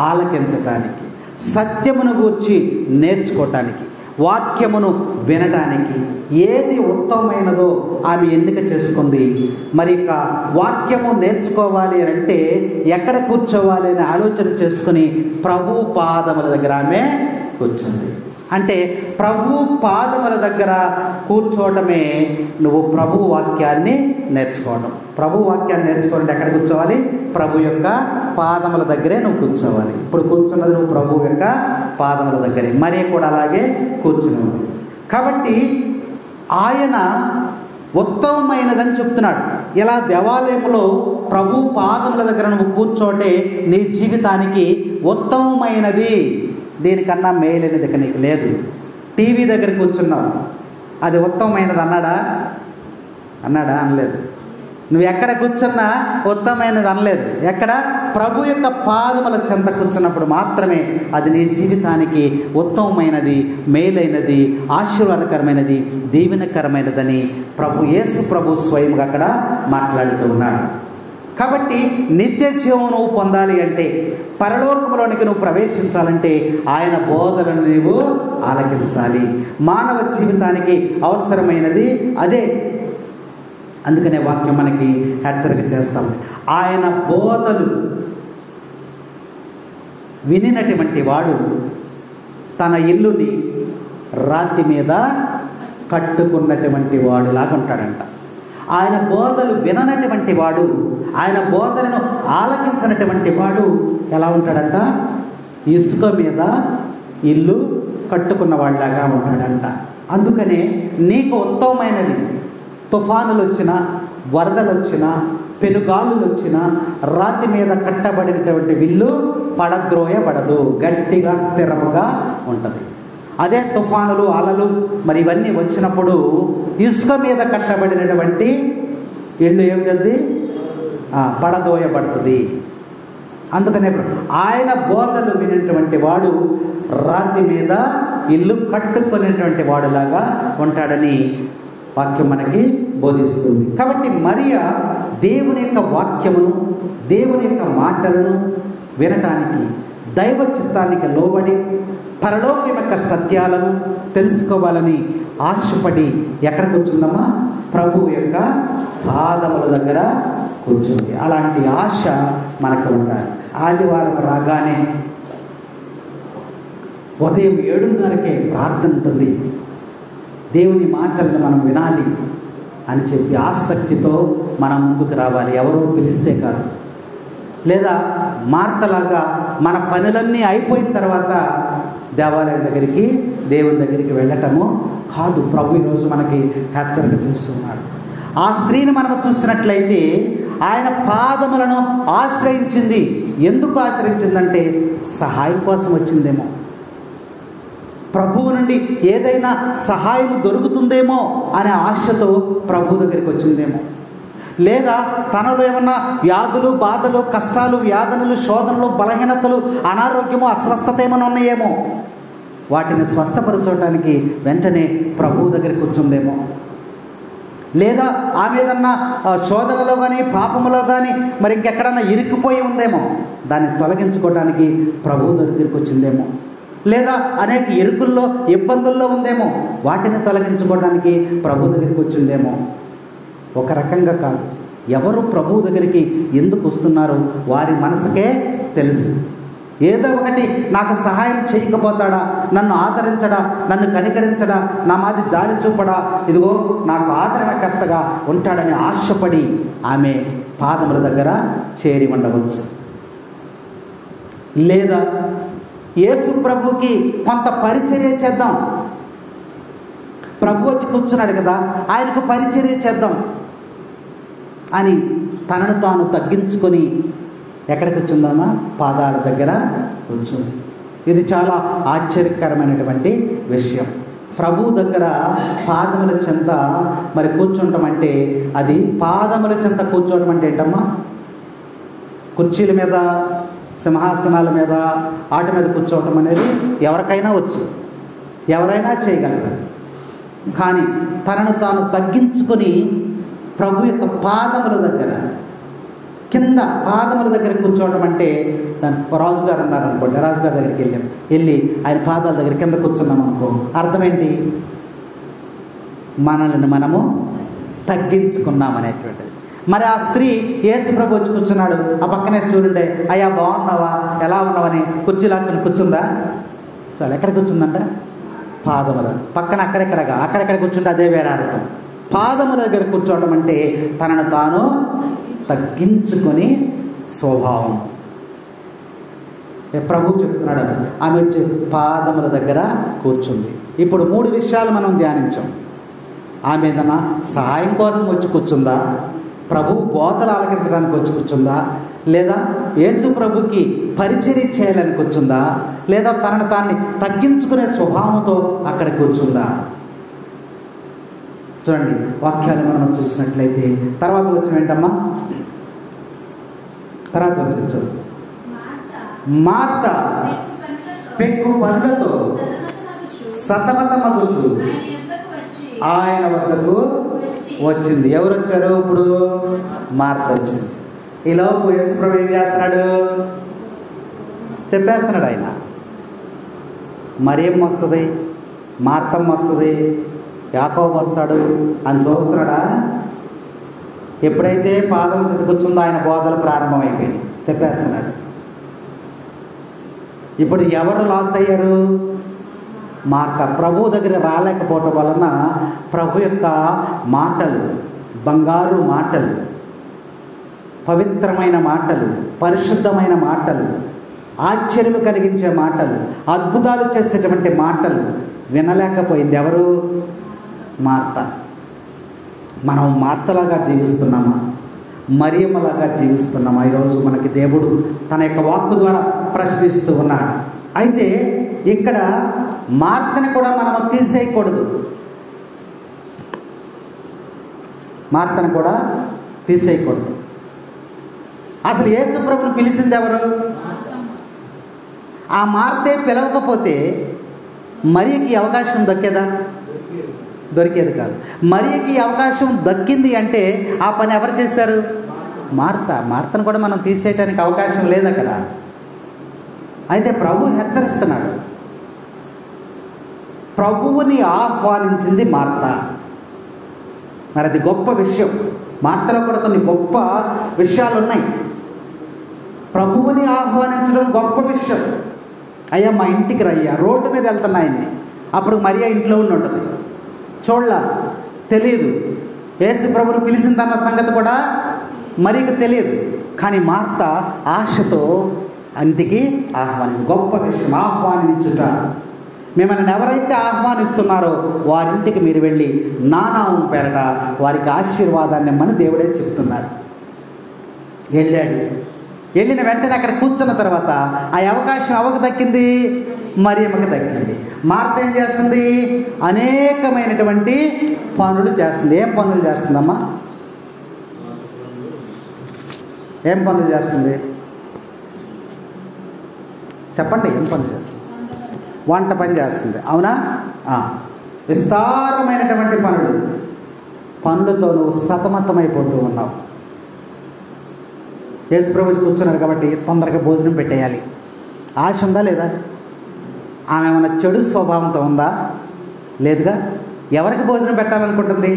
ఆలకించటానికి, సత్యమును గూర్చి నేర్చుకోవటానికి, వాక్యమును వినడానికి. ఏది ఉత్తమమైనదో ఆమె ఎన్నిక చేసుకుంది. మరి ఇక వాక్యము నేర్చుకోవాలి అంటే ఎక్కడ కూర్చోవాలి అని ఆలోచన చేసుకుని ప్రభు పాదముల దగ్గర ఆమె కూర్చుంది. అంటే ప్రభు పాదముల దగ్గర కూర్చోవటమే నువ్వు ప్రభు వాక్యాన్ని నేర్చుకోవడం. ప్రభు వాక్యాన్ని నేర్చుకోవాలంటే ఎక్కడ కూర్చోవాలి? ప్రభు యొక్క పాదముల దగ్గరే నువ్వు కూర్చోవాలి. ఇప్పుడు కూర్చున్నది నువ్వు ప్రభు యొక్క పాదముల దగ్గరే. మరీ కూడా అలాగే కూర్చుని ఉంది. కాబట్టి ఆయన ఉత్తమమైనదని చెప్తున్నాడు. ఇలా దేవాలయంలో ప్రభు పాదముల దగ్గర నువ్వు కూర్చోటే నీ జీవితానికి ఉత్తమమైనది. దీనికన్నా మేలైనది ఇక నీకు లేదు. టీవీ దగ్గర కూర్చున్నావు, అది ఉత్తమమైనది అన్నాడా? అనలేదు. నువ్వు ఎక్కడ కూర్చున్నా ఉత్తమమైనది అనలేదు. ఎక్కడ? ప్రభు యొక్క పాదముల చెంత కూర్చున్నప్పుడు మాత్రమే అది నీ జీవితానికి ఉత్తమమైనది, మేలైనది, ఆశీర్వాదకరమైనది, దీవెనకరమైనదని యేసు ప్రభు స్వయంగా అక్కడ మాట్లాడుతూ ఉన్నాడు. కాబట్టి నిత్య జీవం నువ్వు పొందాలి అంటే, పరలోకంలోనికి నువ్వు ప్రవేశించాలంటే ఆయన బోధనను నీవు ఆలకించాలి. మానవ జీవితానికి అవసరమైనది అదే. అందుకనే వాక్యం మనకి హెచ్చరిక చేస్తాం. ఆయన బోధలు వినినటువంటి వాడు తన ఇల్లుని రాతి మీద కట్టుకున్నటువంటి వాడు లాగా ఉంటాడంట. ఆయన బోధలు విననటువంటి వాడు, ఆయన బోధలను ఆలకించినటువంటి వాడు ఎలా ఉంటాడంట? ఇసుక మీద ఇల్లు కట్టుకున్న వాళ్ళలాగా ఉంటాడంట. అందుకనే నీకు ఉత్తమమైనది తుఫానులు వచ్చినా, వరదలు వచ్చినా, పెనుగాలులు వచ్చినా రాతి మీద కట్టబడినటువంటి ఇల్లు పడద్రోయబడదు, గట్టిగా స్థిరముగా ఉంటుంది. అదే తుఫానులు, అలలు మరి ఇవన్నీ వచ్చినప్పుడు ఇసుక మీద కట్టబడినటువంటి ఇల్లు ఏం చేద్ది? పడదోయబడుతుంది. అందుకనే ఆయన బోధలు వినేటువంటి వాడు రాతి మీద ఇల్లు కట్టుకునేటువంటి వాడులాగా ఉంటాడని వాక్యం మనకి బోధిస్తుంది. కాబట్టి మరియ దేవుని యొక్క వాక్యమును, దేవుని యొక్క మాటలను వినటానికి, దైవ చిత్తానికి లోబడి పరలోకం యొక్క సత్యాలను తెలుసుకోవాలని ఆశపడి ఎక్కడ కూర్చుందమ్మా? ప్రభువు యొక్క పాదముల దగ్గర కూర్చుంది. అలాంటి ఆశ మనకు ఉండాలి. ఆదివారం రాగానే ఉదయం 7:30కే ప్రార్థన ఉంటుంది. దేవుని మాటలను మనం వినాలి అని చెప్పి ఆసక్తితో మనం ముందుకు రావాలి. ఎవరో పిలిస్తే కాదు. లేదా మార్తలాగా మన పనులన్నీ అయిపోయిన తర్వాత దేవాలయం దగ్గరికి, దేవుని దగ్గరికి వెళ్ళటము కాదు. ప్రభు ఈరోజు మనకి హెచ్చరిక చేస్తున్నాడు. ఆ స్త్రీని మనం చూసినట్లయితే ఆయన పాదములను ఆశ్రయించింది. ఎందుకు ఆశ్రయించిందంటే సహాయం కోసం వచ్చిందేమో, ప్రభువు నుండి ఏదైనా సహాయం దొరుకుతుందేమో అనే ఆశతో ప్రభువు దగ్గరికి వచ్చిందేమో, లేదా తనలో ఏమన్నా వ్యాధులు, బాధలు, కష్టాలు, వ్యాధులు, శోధనలు, బలహీనతలు, అనారోగ్యము, అస్వస్థత ఏమైనా ఉన్నాయేమో వాటిని స్వస్థపరచడానికి వెంటనే ప్రభువు దగ్గరికి కూర్చుందేమో, లేదా ఆమె ఏదన్నా శోధనలో కానీ పాపములో కానీ మరి ఇంకెక్కడన్నా ఇరుక్కుపోయి ఉందేమో దాన్ని తొలగించుకోవడానికి ప్రభువు దగ్గరికి వచ్చిందేమో, లేదా అనేక ఇరుకుల్లో ఇబ్బందుల్లో ఉందేమో వాటిని తొలగించుకోవడానికి ప్రభు దగ్గరికి వచ్చిందేమో. ఒక రకంగా కాదు, ఎవరు ప్రభువు దగ్గరికి ఎందుకు వస్తున్నారో వారి మనసుకే తెలుసు. ఏదో ఒకటి నాకు సహాయం చేయకపోతాడా, నన్ను ఆదరించడా, నన్ను కనికరించడా, నా మాది జాలి చూపడా, ఇదిగో నాకు ఆదరణకర్తగా ఉంటాడని ఆశపడి ఆమె పాదముల దగ్గర చేరి ఉండవచ్చు. లేదా యేసు ప్రభుకి కొంత పరిచర్య చేద్దాం, ప్రభు వచ్చి కూర్చున్నాడు కదా, ఆయనకు పరిచర్య చేద్దాం అని తనను తాను తగ్గించుకొని ఎక్కడికి కూర్చుందామా, పాదాల దగ్గర కూర్చుంది. ఇది చాలా ఆశ్చర్యకరమైనటువంటి విషయం. ప్రభు దగ్గర పాదముల చెంత మరి కూర్చుంటాం అంటే, అది పాదముల చెంత కూర్చోవడం అంటే ఏంటమ్మా, కుర్చీల మీద, సింహాసనాల మీద, ఆట మీద కూర్చోవటం అనేది ఎవరికైనా వచ్చు, ఎవరైనా చేయగలరు. కానీ తనను తాను తగ్గించుకొని ప్రభు యొక్క పాదముల దగ్గర, కింద పాదముల దగ్గర కూర్చోవడం అంటే, రాజుగారు ఉన్నారనుకోండి, రాజుగారి దగ్గరికి వెళ్ళి ఆయన పాదాల దగ్గర కింద కూర్చున్నాం అనుకో, అర్థం ఏంటి, మనల్ని మనము తగ్గించుకున్నామనేటువంటిది. మరి ఆ స్త్రీ యేసు ప్రభు వచ్చి కూర్చున్నాడు, ఆ పక్కనే స్టూడెంట్, అయ్యా బాగున్నావా, ఎలా ఉన్నావని కుర్చీలాక్కుని కూర్చుందా? చాలా ఎక్కడ కూర్చుందంట, పాదముల పక్కన. అక్కడెక్కడ కూర్చుంటే అదే వేరే అర్థం. పాదముల దగ్గర కూర్చోవడం అంటే తనను తాను తగ్గించుకొని స్వభావం. ప్రభు చెప్తున్నాడు, ఆమె వచ్చి పాదముల దగ్గర కూర్చుంది. ఇప్పుడు 3 విషయాలు మనం ధ్యానించాం. ఆమె ఏదన్నా సహాయం కోసం వచ్చి కూర్చుందా, ప్రభు బోధలు ఆలకించడానికి వచ్చి కూర్చుందా, లేదా యేసు ప్రభుకి పరిచర్య చేయాలని కూర్చుందా, లేదా తనను తాన్ని తగ్గించుకునే స్వభావంతో అక్కడ కూర్చుందా? చూడండి, వాక్యాలు మనం చూసినట్లయితే తర్వాత వచ్చిన ఏంటమ్మా, తర్వాత వచ్చి మార్త పెక్కు పనులతో సతమతమగుచు ఆయన వద్దకు వచ్చింది. ఎవరు వచ్చారు? ఇప్పుడు మార్త వచ్చింది. ఈలోపు యేసుప్రభు ఏం చేస్తున్నాడు, చెప్పేస్తున్నాడు ఆయన. మరియమ్మ వస్తుంది, మార్తమ్మ వస్తుంది, యాకోబు వస్తాడు అని చూస్తున్నాడా? ఎప్పుడైతే పాదం చెతుకొచ్చిందో ఆయన బోధలు ప్రారంభమైపోయింది, చెప్పేస్తున్నాడు. ఇప్పుడు ఎవరు లాస్ అయ్యారు? మార్త. ప్రభు దగ్గర రాలేకపోవటం వలన ప్రభు యొక్క మాటలు, బంగారు మాటలు, పవిత్రమైన మాటలు, పరిశుద్ధమైన మాటలు, ఆశ్చర్యం కలిగించే మాటలు, అద్భుతాలు చేసేటువంటి మాటలు వినలేకపోయింది. ఎవరు? మార్త. మనం మార్తలాగా జీవిస్తున్నామా, మరియమ్మలాగా జీవిస్తున్నామా? ఈరోజు మనకి దేవుడు తన యొక్క వాక్కు ద్వారా ప్రశ్నిస్తూ ఉన్నాడు. అయితే ఇక్కడ మార్తని కూడా మనము తీసేయకూడదు, మార్తను కూడా తీసేయకూడదు. అసలు యేసు ప్రభుని పిలిచింది ఎవరు? ఆ మార్తే పిలవకపోతే మరియకి అవకాశం దక్కేదా? దొరికేది కాదు. మరియకి అవకాశం దక్కింది అంటే ఆ పని ఎవరు చేశారు? మార్త. మార్తను కూడా మనం తీసేయటానికి అవకాశం లేదు అక్కడ. అయితే ప్రభు హెచ్చరిస్తున్నాడు, ప్రభువుని ఆహ్వానించింది మార్త. మరి అది గొప్ప విషయం. మార్తలో కూడా కొన్ని గొప్ప విషయాలు ఉన్నాయి. ప్రభువుని ఆహ్వానించడం గొప్ప విషయం. అయ్యా మా ఇంటికి రయ్యా, రోడ్డు మీద వెళ్తున్నా ఆయన్ని, అప్పుడు మరియా ఇంట్లో ఉండి ఉంటుంది, చూడలా, తెలియదు. యేసు ప్రభుని పిలిచిందన్న సంగతి కూడా మరియకు తెలియదు. కానీ మార్త ఆశతో ఇంటికి ఆహ్వానించు. గొప్ప విషయం ఆహ్వానించుట. మిమ్మల్ని ఎవరైతే ఆహ్వానిస్తున్నారో వారింటికి మీరు వెళ్ళి నా నామం పేరట వారికి ఆశీర్వాదాన్ని ఇమ్మని దేవుడే చెప్తున్నాడు. వెళ్ళాడు. వెళ్ళిన వెంటనే అక్కడ కూర్చున్న తర్వాత ఆ అవకాశం ఎవరికి దక్కింది? మరియమ్మకి దక్కింది. మార్త ఏం చేస్తుంది? అనేకమైనటువంటి పనులు చేస్తుంది. ఏం పనులు చేస్తుందమ్మా? ఏం పనులు చేస్తుంది చెప్పండి? ఏం పనులు చేస్తుంది? వంట పని చేస్తుంది. అవునా? విస్తారమైనటువంటి పనులతో నువ్వు సతమతమైపోతూ ఉన్నావు. యేసుప్రభు కూర్చున్నారు కాబట్టి తొందరగా భోజనం పెట్టేయాలి ఆశ ఉందా లేదా? ఆమె ఏమైనా చెడు స్వభావంతో ఉందా? లేదుగా. ఎవరికి భోజనం పెట్టాలనుకుంటుంది?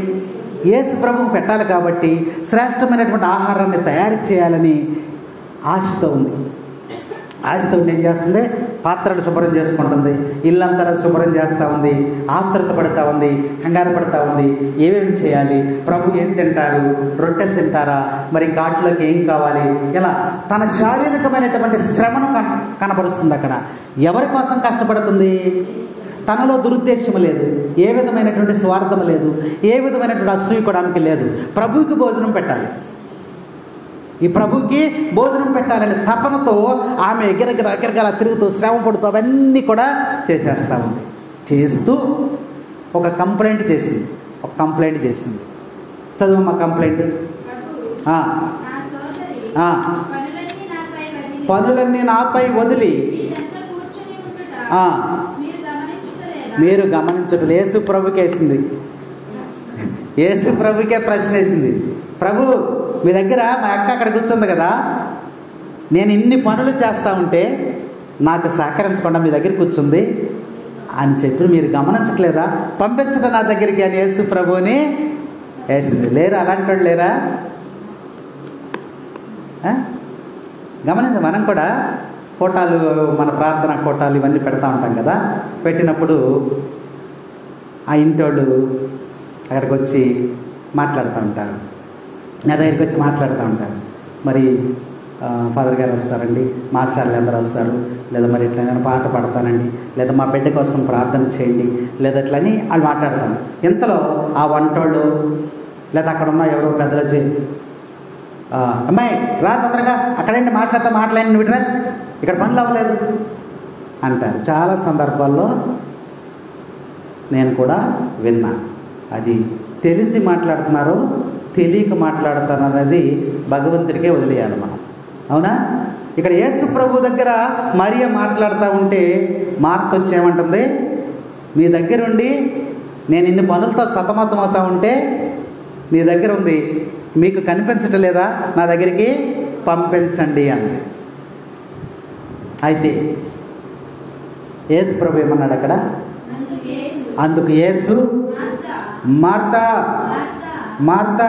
యేసుప్రభువుకు పెట్టాలి కాబట్టి శ్రేష్టమైనటువంటి ఆహారాన్ని తయారు చేయాలని ఆశతో ఉంది. ఆశతో ఏం చేస్తుంది? పాత్రలు శుభ్రం చేసుకుంటుంది, ఇల్లంతా శుభ్రం చేస్తూ ఉంది, ఆత్రుత పడుతూ ఉంది, కంగారు పడుతూ ఉంది. ఏమేమి చేయాలి? ప్రభు ఏం తింటారు? రొట్టెలు తింటారా? మరి ఘాట్లోకి ఏం కావాలి? ఇలా తన శారీరకమైనటువంటి శ్రమను కనబరుస్తుంది. అక్కడ ఎవరి కోసం కష్టపడుతుంది? తనలో దురుద్దేశం లేదు, ఏ విధమైనటువంటి స్వార్థం లేదు, ఏ విధమైనటువంటి అసూయ కూడా ఆమెకి లేదు. ప్రభువుకి భోజనం పెట్టాలి, ఈ ప్రభుకి భోజనం పెట్టాలని తపనతో ఆమె ఎగిరగల తిరుగుతూ శ్రమ పడుతూ అవన్నీ కూడా చేసేస్తూ ఉంది. చేస్తూ ఒక కంప్లైంట్ చేసింది. చదువమ్మ కంప్లైంట్. పనులన్నీ నాపై వదిలి మీరు గమనించటం. యేసు ప్రభుకే వేసింది. యేసు ప్రభుకే ప్రశ్న వేసింది. ప్రభు, మీ దగ్గర మా అక్క అక్కడ కూర్చుంది కదా, నేను ఇన్ని పనులు చేస్తూ ఉంటే నాకు సహకరించకుండా మీ దగ్గర కూర్చుంది అని చెప్పి మీరు గమనించట్లేదా? పంపించడం నా దగ్గరికి అని యేసు ప్రభుని వేసింది. లేరా అలాంటి వాళ్ళు? లేరా? గమనించ. మనం కూడా కోటాలు, మన ప్రార్థన కోటాలు ఇవన్నీ పెడతా ఉంటాం కదా. పెట్టినప్పుడు ఆ ఇంటి వాళ్ళు అక్కడికి వచ్చి మాట్లాడుతూ ఉంటారు, నా దగ్గరికి వచ్చి మాట్లాడుతూ ఉంటారు. మరి ఫాదర్ గారు వస్తారండి, మాస్టర్లు అందరూ వస్తారు, లేదా మరి ఇట్లా నేను పాట పాడతానండి, లేదా మా బిడ్డ కోసం ప్రార్థన చేయండి, లేదా ఇట్లని వాళ్ళు మాట్లాడతాను. ఇంతలో ఆ వంటోళ్ళు లేదా అక్కడ ఉన్న ఎవరో పెద్దలు వచ్చి, అమ్మాయి రా తొందరగా, అక్కడండి మాస్టర్తో మాట్లాడి విడరా, ఇక్కడ పనులు అవ్వలేదు అంటారు. చాలా సందర్భాల్లో నేను కూడా విన్నా. అది తెలిసి మాట్లాడుతున్నారు, తెలియక మాట్లాడుతారు అనేది భగవంతుడికే వదిలేయాలి మనం. అవునా? ఇక్కడ యేసు ప్రభు దగ్గర మరియ మాట్లాడుతూ ఉంటే మార్త వచ్చి ఏమంటుంది? మీ దగ్గర ఉండి నేను ఇన్ని పనులతో సతమతం అవుతా ఉంటే నీ దగ్గర ఉంది, మీకు కనిపించటం లేదా? నా దగ్గరికి పంపించండి అంది. అయితే యేసు ప్రభు ఏమన్నాడు అక్కడ? అందుకు యేసు, మార్తా మార్తా,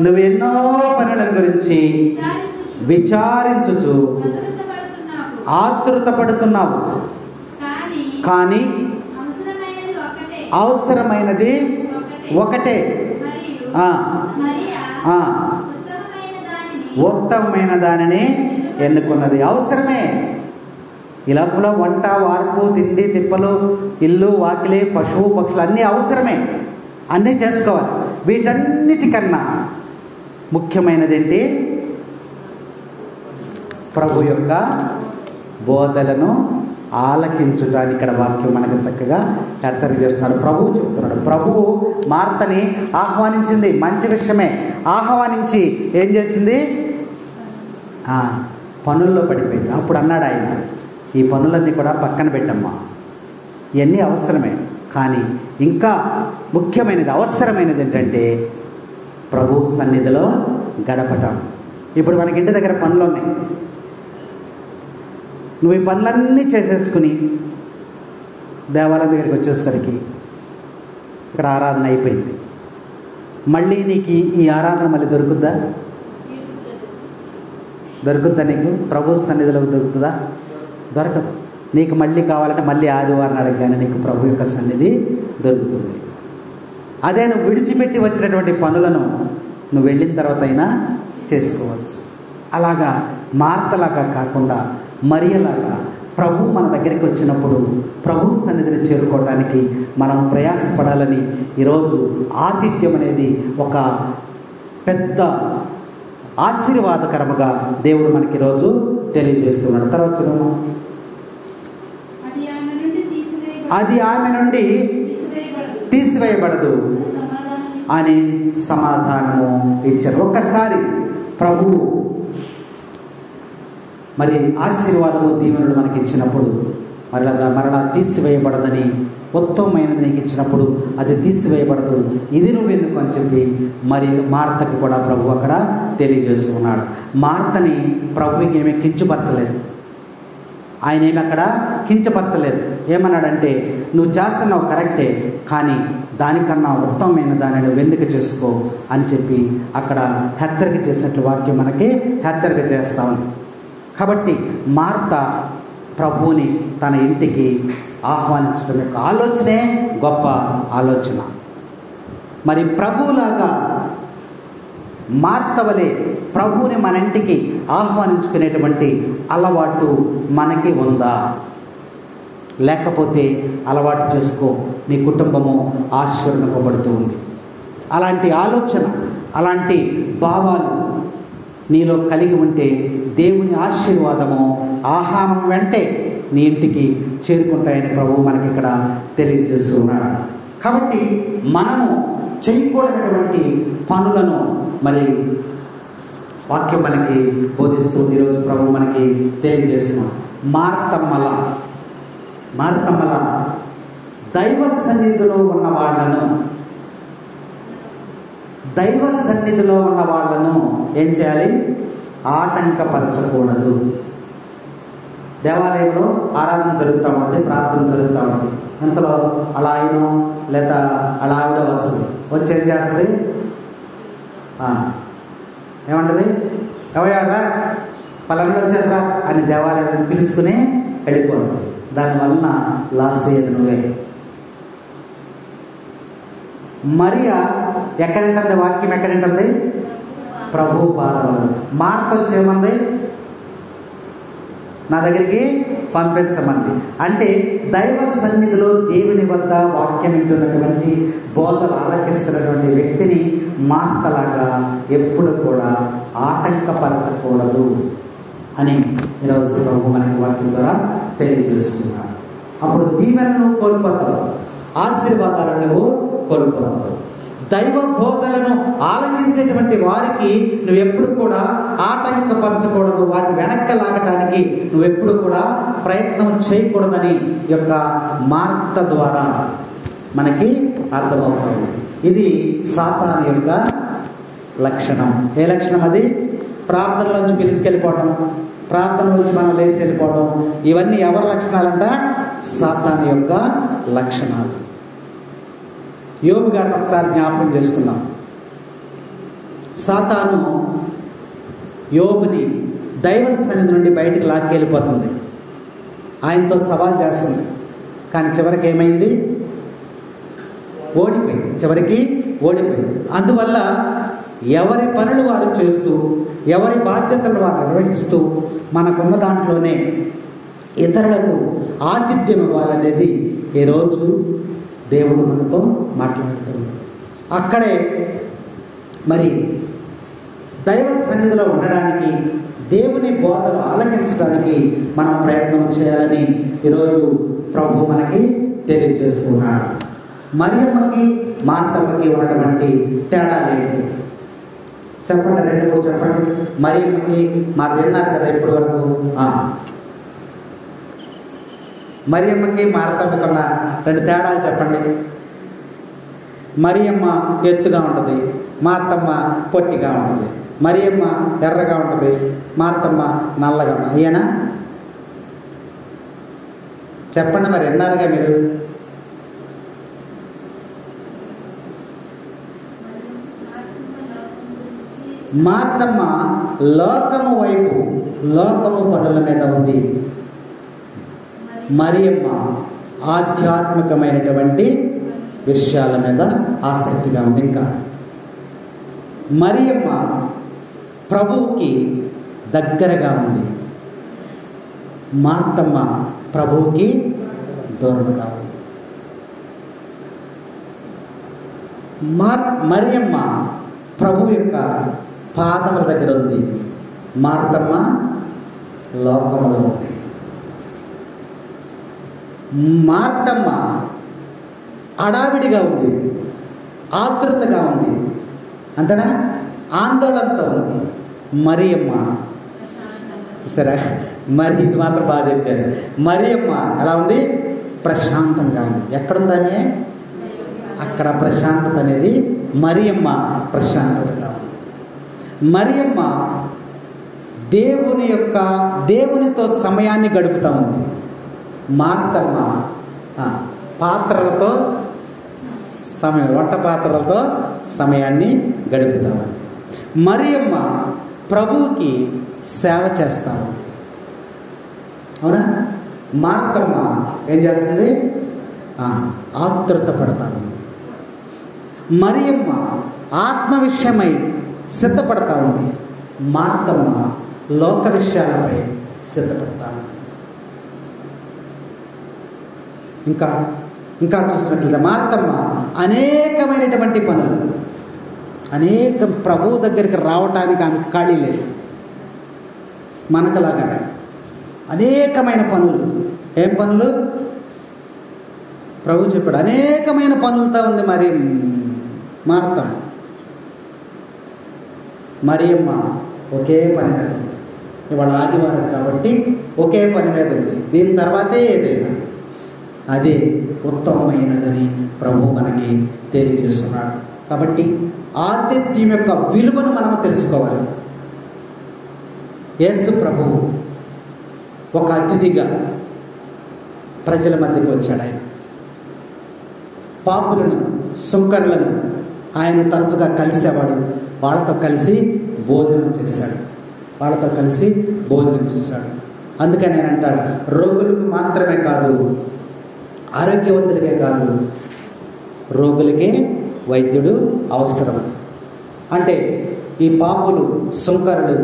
నువ్వు ఎన్నో పనుల గురించి విచారించుచు ఆతృత పడుతున్నావు, కానీ అవసరమైనది ఒకటే. ఉత్తమమైన దానిని ఎన్నుకున్నది. అవసరమే. ఈ లోపల వంట, వార్పు, తిండి, తిప్పలు, ఇల్లు, వాకిలి, పశువు, పక్షులు అన్నీ అవసరమే, అన్నీ చేసుకోవాలి. వీటన్నిటికన్నా ముఖ్యమైనది ఏంటి? ప్రభు యొక్క బోధలను ఆలకించుటానికి ఇక్కడ వాక్యం మనకు చక్కగా హెచ్చరిక చేస్తున్నాడు. ప్రభువు చెప్తున్నాడు. ప్రభువు మార్తని ఆహ్వానించింది, మంచి విషయమే. ఆహ్వానించి ఏం చేసింది? పనుల్లో పడిపోయింది. అప్పుడు అన్నాడు ఆయన, ఈ పనులన్నీ కూడా పక్కన పెట్టమ్మా, ఇవన్నీ అవసరమే, కానీ ఇంకా ముఖ్యమైనది, అవసరమైనది ఏంటంటే ప్రభు సన్నిధిలో గడపటం. ఇప్పుడు మనకి ఇంటి దగ్గర పనులు ఉన్నాయి, నువ్వు ఈ పనులన్నీ చేసేసుకుని దేవాలయం దగ్గరికి వచ్చేసరికి ఇక్కడ ఆరాధన అయిపోయింది. మళ్ళీ నీకు ఈ ఆరాధన మళ్ళీ దొరుకుద్దా? నీకు ప్రభు సన్నిధిలో దొరుకుతుందా? దొరకదు. నీకు మళ్ళీ కావాలంటే మళ్ళీ ఆదివారం అడగగానే నీకు ప్రభు యొక్క సన్నిధి దొరుకుతుంది. అదే నువ్వు విడిచిపెట్టి వచ్చినటువంటి పనులను నువ్వు వెళ్ళిన తర్వాత అయినా చేసుకోవచ్చు. అలాగా మార్తలాగా కాకుండా మరియలాగా ప్రభు మన దగ్గరికి వచ్చినప్పుడు ప్రభు సన్నిధిని చేరుకోవడానికి మనం ప్రయాసపడాలని ఈరోజు ఆతిథ్యం అనేది ఒక పెద్ద ఆశీర్వాదకరముగా దేవుడు మనకి ఈరోజు తెలియజేస్తున్నాడు. తర్వాత చదువు. అది ఆమె నుండి తీసివేయబడదు అని సమాధానము ఇచ్చారు. ఒక్కసారి ప్రభువు మరి ఆశీర్వాదము దీవెనలు మనకి ఇచ్చినప్పుడు మరలా తీసివేయబడదని, ఉత్తమమైనది నీకు ఇచ్చినప్పుడు అది తీసివేయబడదు, ఇది నువ్వెందుకు అని చెప్పి మరి మార్తకి కూడా ప్రభు అక్కడ తెలియజేస్తున్నాడు. మార్తని ప్రభుకి ఏమీ కించపరచలేదు, ఆయన ఏమి అక్కడ కించపరచలేదు. ఏమన్నాడంటే, నువ్వు చేస్తున్నావు కరెక్టే, కానీ దానికన్నా ఉత్తమమైన దానిని నువ్వు ఎందుకు చేసుకో అని చెప్పి అక్కడ హెచ్చరిక చేసినట్లు వాక్యం మనకి హెచ్చరిక చేస్తా ఉంది. కాబట్టి మార్త ప్రభువుని తన ఇంటికి ఆహ్వానించడం యొక్క ఆలోచనే గొప్ప ఆలోచన. మరి ప్రభువులాగా మార్త వలె ప్రభువుని మన ఇంటికి ఆహ్వానించుకునేటువంటి అలవాటు మనకి ఉందా? లేకపోతే అలవాటు చేసుకో, నీ కుటుంబము ఆశీర్వదింపబడుతూ ఉంది. అలాంటి ఆలోచన, అలాంటి భావాలు నీలో కలిగి ఉంటే దేవుని ఆశీర్వాదము ఆహ్వానం వెంటే నీ ఇంటికి చేరుకుంటాయని ప్రభువు మనకి ఇక్కడ తెలియజేస్తున్నాడు. కాబట్టి మనము చేయకూడనటువంటి పనులను మరి వాక్యం మనకి బోధిస్తూ ఈరోజు ప్రభువు మనకి తెలియజేస్తున్నాడు. మార్తమ్మల దైవ సన్నిధిలో ఉన్న వాళ్ళను ఏం చేయాలి? ఆటంకపరచకూడదు. దేవాలయంలో ఆరాధన జరుగుతూ ఉంటుంది, ప్రార్థన జరుగుతూ ఉంటుంది. ఇంతలో అలా అయినో లేదా అలా ఆవిడ వస్తుంది, వచ్చి ఏం చేస్తుంది? ఏమంటది? ఎవయారా పలానా వచ్చారా అని దేవాలయాన్ని పిలుచుకుని వెళ్ళిపోతుంది. దానివలన లాస్ అయ్యేది నువ్వే. మరియా ఎక్కడేంటుంది? వాక్యం ఎక్కడేంటుంది? ప్రభు పాదములు. మార్త వచ్చేమంది? నా దగ్గరికి పంపించమంది. అంటే దైవ సన్నిధిలో దేవుని వద్ద వాక్యం వింటున్నటువంటి, బోధలు ఆలకిస్తున్నటువంటి వ్యక్తిని మార్తలాగా ఎప్పుడు కూడా ఆటంకపరచకూడదు అని ఈరోజు ప్రభు మనకి వాక్యం ద్వారా తెలియజేస్తున్నాడు. అప్పుడు దీవెనను కోల్పోతావు, ఆశీర్వాదాలను నువ్వు కోల్పోతావు. దైవ బోధలను ఆలకించేటువంటి వారికి నువ్వెప్పుడు కూడా ఆటంకపరచకూడదు, వారిని వెనక్కి లాగటానికి నువ్వెప్పుడు కూడా ప్రయత్నం చేయకూడదని యొక్క మార్త ద్వారా మనకి అర్థమవుతుంది. ఇది సాతాను యొక్క లక్షణం. ఏ లక్షణం అది? ప్రార్థనలోంచి పిలుచుకెళ్ళిపోవడం, ప్రార్థనలోంచి మనం లేచి వెళ్ళిపోవడం. ఇవన్నీ ఎవరి లక్షణాలంట? సాతాను యొక్క లక్షణాలు. యోబు గారిని ఒకసారి జ్ఞాపకం చేసుకుందాం. సాతాను యోబుని దైవ సన్నిధి నుండి బయటికి లాక్కెళ్ళిపోతుంది, ఆయనతో సవాల్ చేస్తుంది. కానీ చివరికి ఏమైంది? ఓడిపోయింది. అందువల్ల ఎవరి పనులు వారు చేస్తూ, ఎవరి బాధ్యతలు వారు నిర్వహిస్తూ, మనకున్న దాంట్లోనే ఇతరులకు ఆతిథ్యం ఇవ్వాలనేది ఈరోజు దేవుడు మనతో మాట్లాడుతున్నాడు. అక్కడే మరి దైవ సన్నిధిలో ఉండడానికి, దేవుని బోధలు ఆలకించడానికి మనం ప్రయత్నం చేయాలని ఈరోజు ప్రభు మనకి తెలియజేస్తున్నాడు. మరియమ్మకి మార్తమ్మకి ఉన్నటువంటి తేడాలేంటి చెప్పండి? 2-3 చెప్పండి. మరియమ్మకి మాకు తిన్నారు కదా ఇప్పటి వరకు. మరియమ్మకి మార్తమ్మకి ఉన్న 2 తేడాలు చెప్పండి. మరియమ్మ ఎత్తుగా ఉంటుంది, మార్తమ్మ పొట్టిగా ఉంటుంది. మరియమ్మ ఎర్రగా ఉంటుంది, మార్తమ్మ నల్లగా ఉంటుంది. అయ్యేనా? చెప్పండి మరి, ఎన్నారుగా మీరు? మార్తమ్మ లోకము వైపు, లోకము పనుల మీద ఉంది. మరియమ్మ ఆధ్యాత్మికమైనటువంటి విషయాల మీద ఆసక్తిగా ఉంది. ఇంకా మరియమ్మ ప్రభువుకి దగ్గరగా ఉంది, మార్తమ్మ ప్రభువుకి దూరంగా ఉంది. మరియమ్మ ప్రభు యొక్క పాదముల దగ్గర ఉంది, మార్తమ్మ లోకములో ఉంది. మార్తమ్మ హడావిడిగా ఉంది, ఆతృతగా ఉంది, అంతేనా, ఆందోళనతో ఉంది. మరియమ్మ చూసారా, మరి ఇది మాత్రం బాగా చెప్పారు. మరియమ్మ ఎలా ఉంది? ప్రశాంతంగా ఉంది. ఎక్కడుందామే? అక్కడ ప్రశాంతత అనేది, మరియమ్మ ప్రశాంతతగా ఉంది. మరియమ్మ దేవునితో సమయాన్ని గడుపుతూ ఉంది. మార్తమ్మ పాత్రలతో వంట పాత్రలతో సమయాన్ని గడుపుతూ ఉంది. మరియమ్మ ప్రభువుకి సేవ చేస్తా ఉంది. అవునా? మార్తమ్మ ఏం చేస్తుంది? ఆతృత పడతా ఉంది. మరియమ్మ ఆత్మ విషయమై సిద్ధపడతా ఉంది. మార్తమ్మ లోక విషయాలపై సిద్ధపడతా ఉంది. ఇంకా చూసినట్లయితే మార్తమ్మ అనేకమైనటువంటి పనులు, ప్రభువు దగ్గరికి రావటానికి ఆమెకు ఖాళీ లేదు. మనకులాగా అనేకమైన పనులు. ఏం పనులు? ప్రభు చెప్పాడు, అనేకమైన పనులతో ఉంది మరి మార్తమ్మ. మరియమ్మ ఒకే పని మీద ఉంది. ఇవాళ ఆదివారం కాబట్టి ఒకే పని మీద ఉంది. దీని తర్వాతే ఏదైనా అదే ఉత్తమమైనదని ప్రభు మనకి తెలియజేస్తున్నాడు. కాబట్టి ఆతిథ్యం యొక్క విలువను మనం తెలుసుకోవాలి. యేసు ప్రభువు ఒక అతిథిగా ప్రజల మధ్యకి వచ్చాడు. ఆయన పాపులను, సుంకరులను ఆయన తరచుగా కలిసేవాడు. వాళ్ళతో కలిసి భోజనం చేశాడు. అందుకని ఆయన అంటాడు, రోగులకు మాత్రమే కాదు, ఆరోగ్యవంతులకే కాదు, రోగులకే వైద్యుడు అవసరం. అంటే ఈ పాపులు, సుంకరులు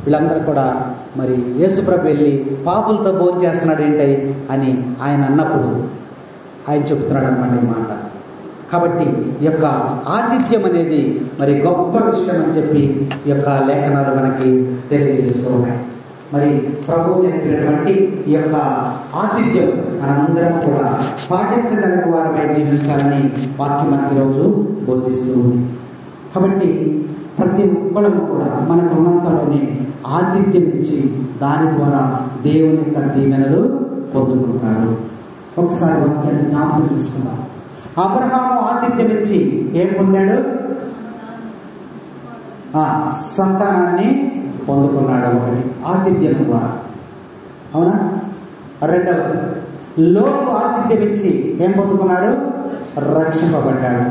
వీళ్ళందరూ కూడా మరి యేసుప్రభు వెళ్ళి పాపులతో భోజనం చేస్తున్నాడు ఏంటి అని ఆయన అన్నప్పుడు ఆయన చెప్తున్నాడు అన్నమాట ఈ మాట. కాబట్టి ఈ యొక్క ఆతిథ్యం అనేది మరి గొప్ప విషయం అని చెప్పి ఈ యొక్క లేఖనాలు మనకి తెలియజేస్తున్నాయి. మరి ప్రభువు నేర్పినటువంటి ఈ యొక్క ఆతిథ్యం మనందరం కూడా పాటించగలిగిన వారిపై జీవించాలని వాక్యం మనకి ఈరోజు బోధిస్తూ ఉంది. కాబట్టి ప్రతి ఒక్కరు కూడా మనకు ఉన్నంతలోనే ఆతిథ్యం ఇచ్చి దాని ద్వారా దేవుని యొక్క దీవెనలు పొందుకుంటారు. ఒకసారి వాక్యాన్ని జ్ఞాపకం చేసుకుందాం. అబ్రహాము ఆతిథ్యం ఇచ్చి ఏం పొందాడు? సంతానాన్ని పొందుకున్నాడు. ఒకటి ఆతిథ్యం ద్వారా, అవునా? రెండవది లోతు ఆతిథ్యం ఇచ్చి ఏం పొందుకున్నాడు? రక్షింపబడ్డాడు.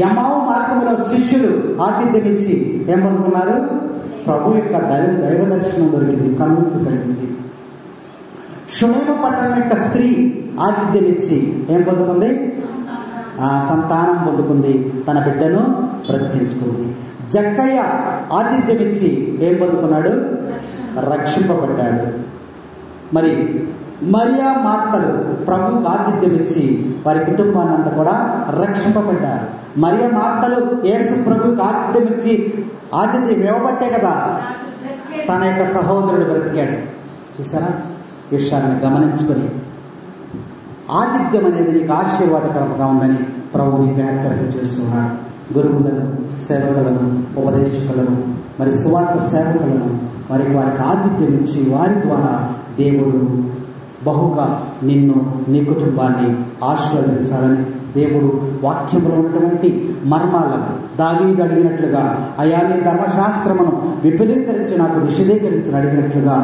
యమావు మార్గంలో శిష్యులు ఆతిథ్యం ఇచ్చి ఏం పొందుకున్నారు? ప్రభు యొక్క దైవ దర్శనం దొరికింది, కనువిప్పు కలిగింది. షునేము పట్టణం యొక్క స్త్రీ ఆతిథ్యం ఇచ్చి ఏం పొందుకుంది? సంతానం పొందుకుంది, తన బిడ్డను బ్రతికించుకుంది. జక్కయ్య ఆతిథ్యం ఇచ్చి ఏం పొందుకున్నాడు? రక్షింపబడ్డాడు. మరి మరియా మార్తలు ప్రభువుకు ఆతిథ్యం ఇచ్చి వారి కుటుంబాన్ని అంతా కూడా రక్షింపబడ్డారు. మరియా మార్తలు యేసు ప్రభువుకి ఆతిథ్యం ఇచ్చి ఆతిథ్యం ఇవ్వబట్టే కదా తన యొక్క సహోదరుడు బ్రతికాడు. చూసారా? విషయాన్ని గమనించుకొని ఆతిథ్యం అనేది నీకు ఆశీర్వాదకరంగా ఉందని ప్రభు నీకు హెచ్చరిక చేస్తున్నాడు. గురువులను, సేవకులను, ఉపదేశకులను, మరి సువార్త సేవకులను వారికి ఆతిథ్యం ఇచ్చి వారి ద్వారా దేవుడు బహుగా నిన్ను, నీ కుటుంబాన్ని ఆశీర్వదించాలని దేవుడు వాక్యంలో ఉన్నటువంటి మర్మాలను దావీదు అడిగినట్లుగా, అయా నీ ధర్మశాస్త్రమును విపులీకరించి నాకు విశదీకరించి అడిగినట్లుగా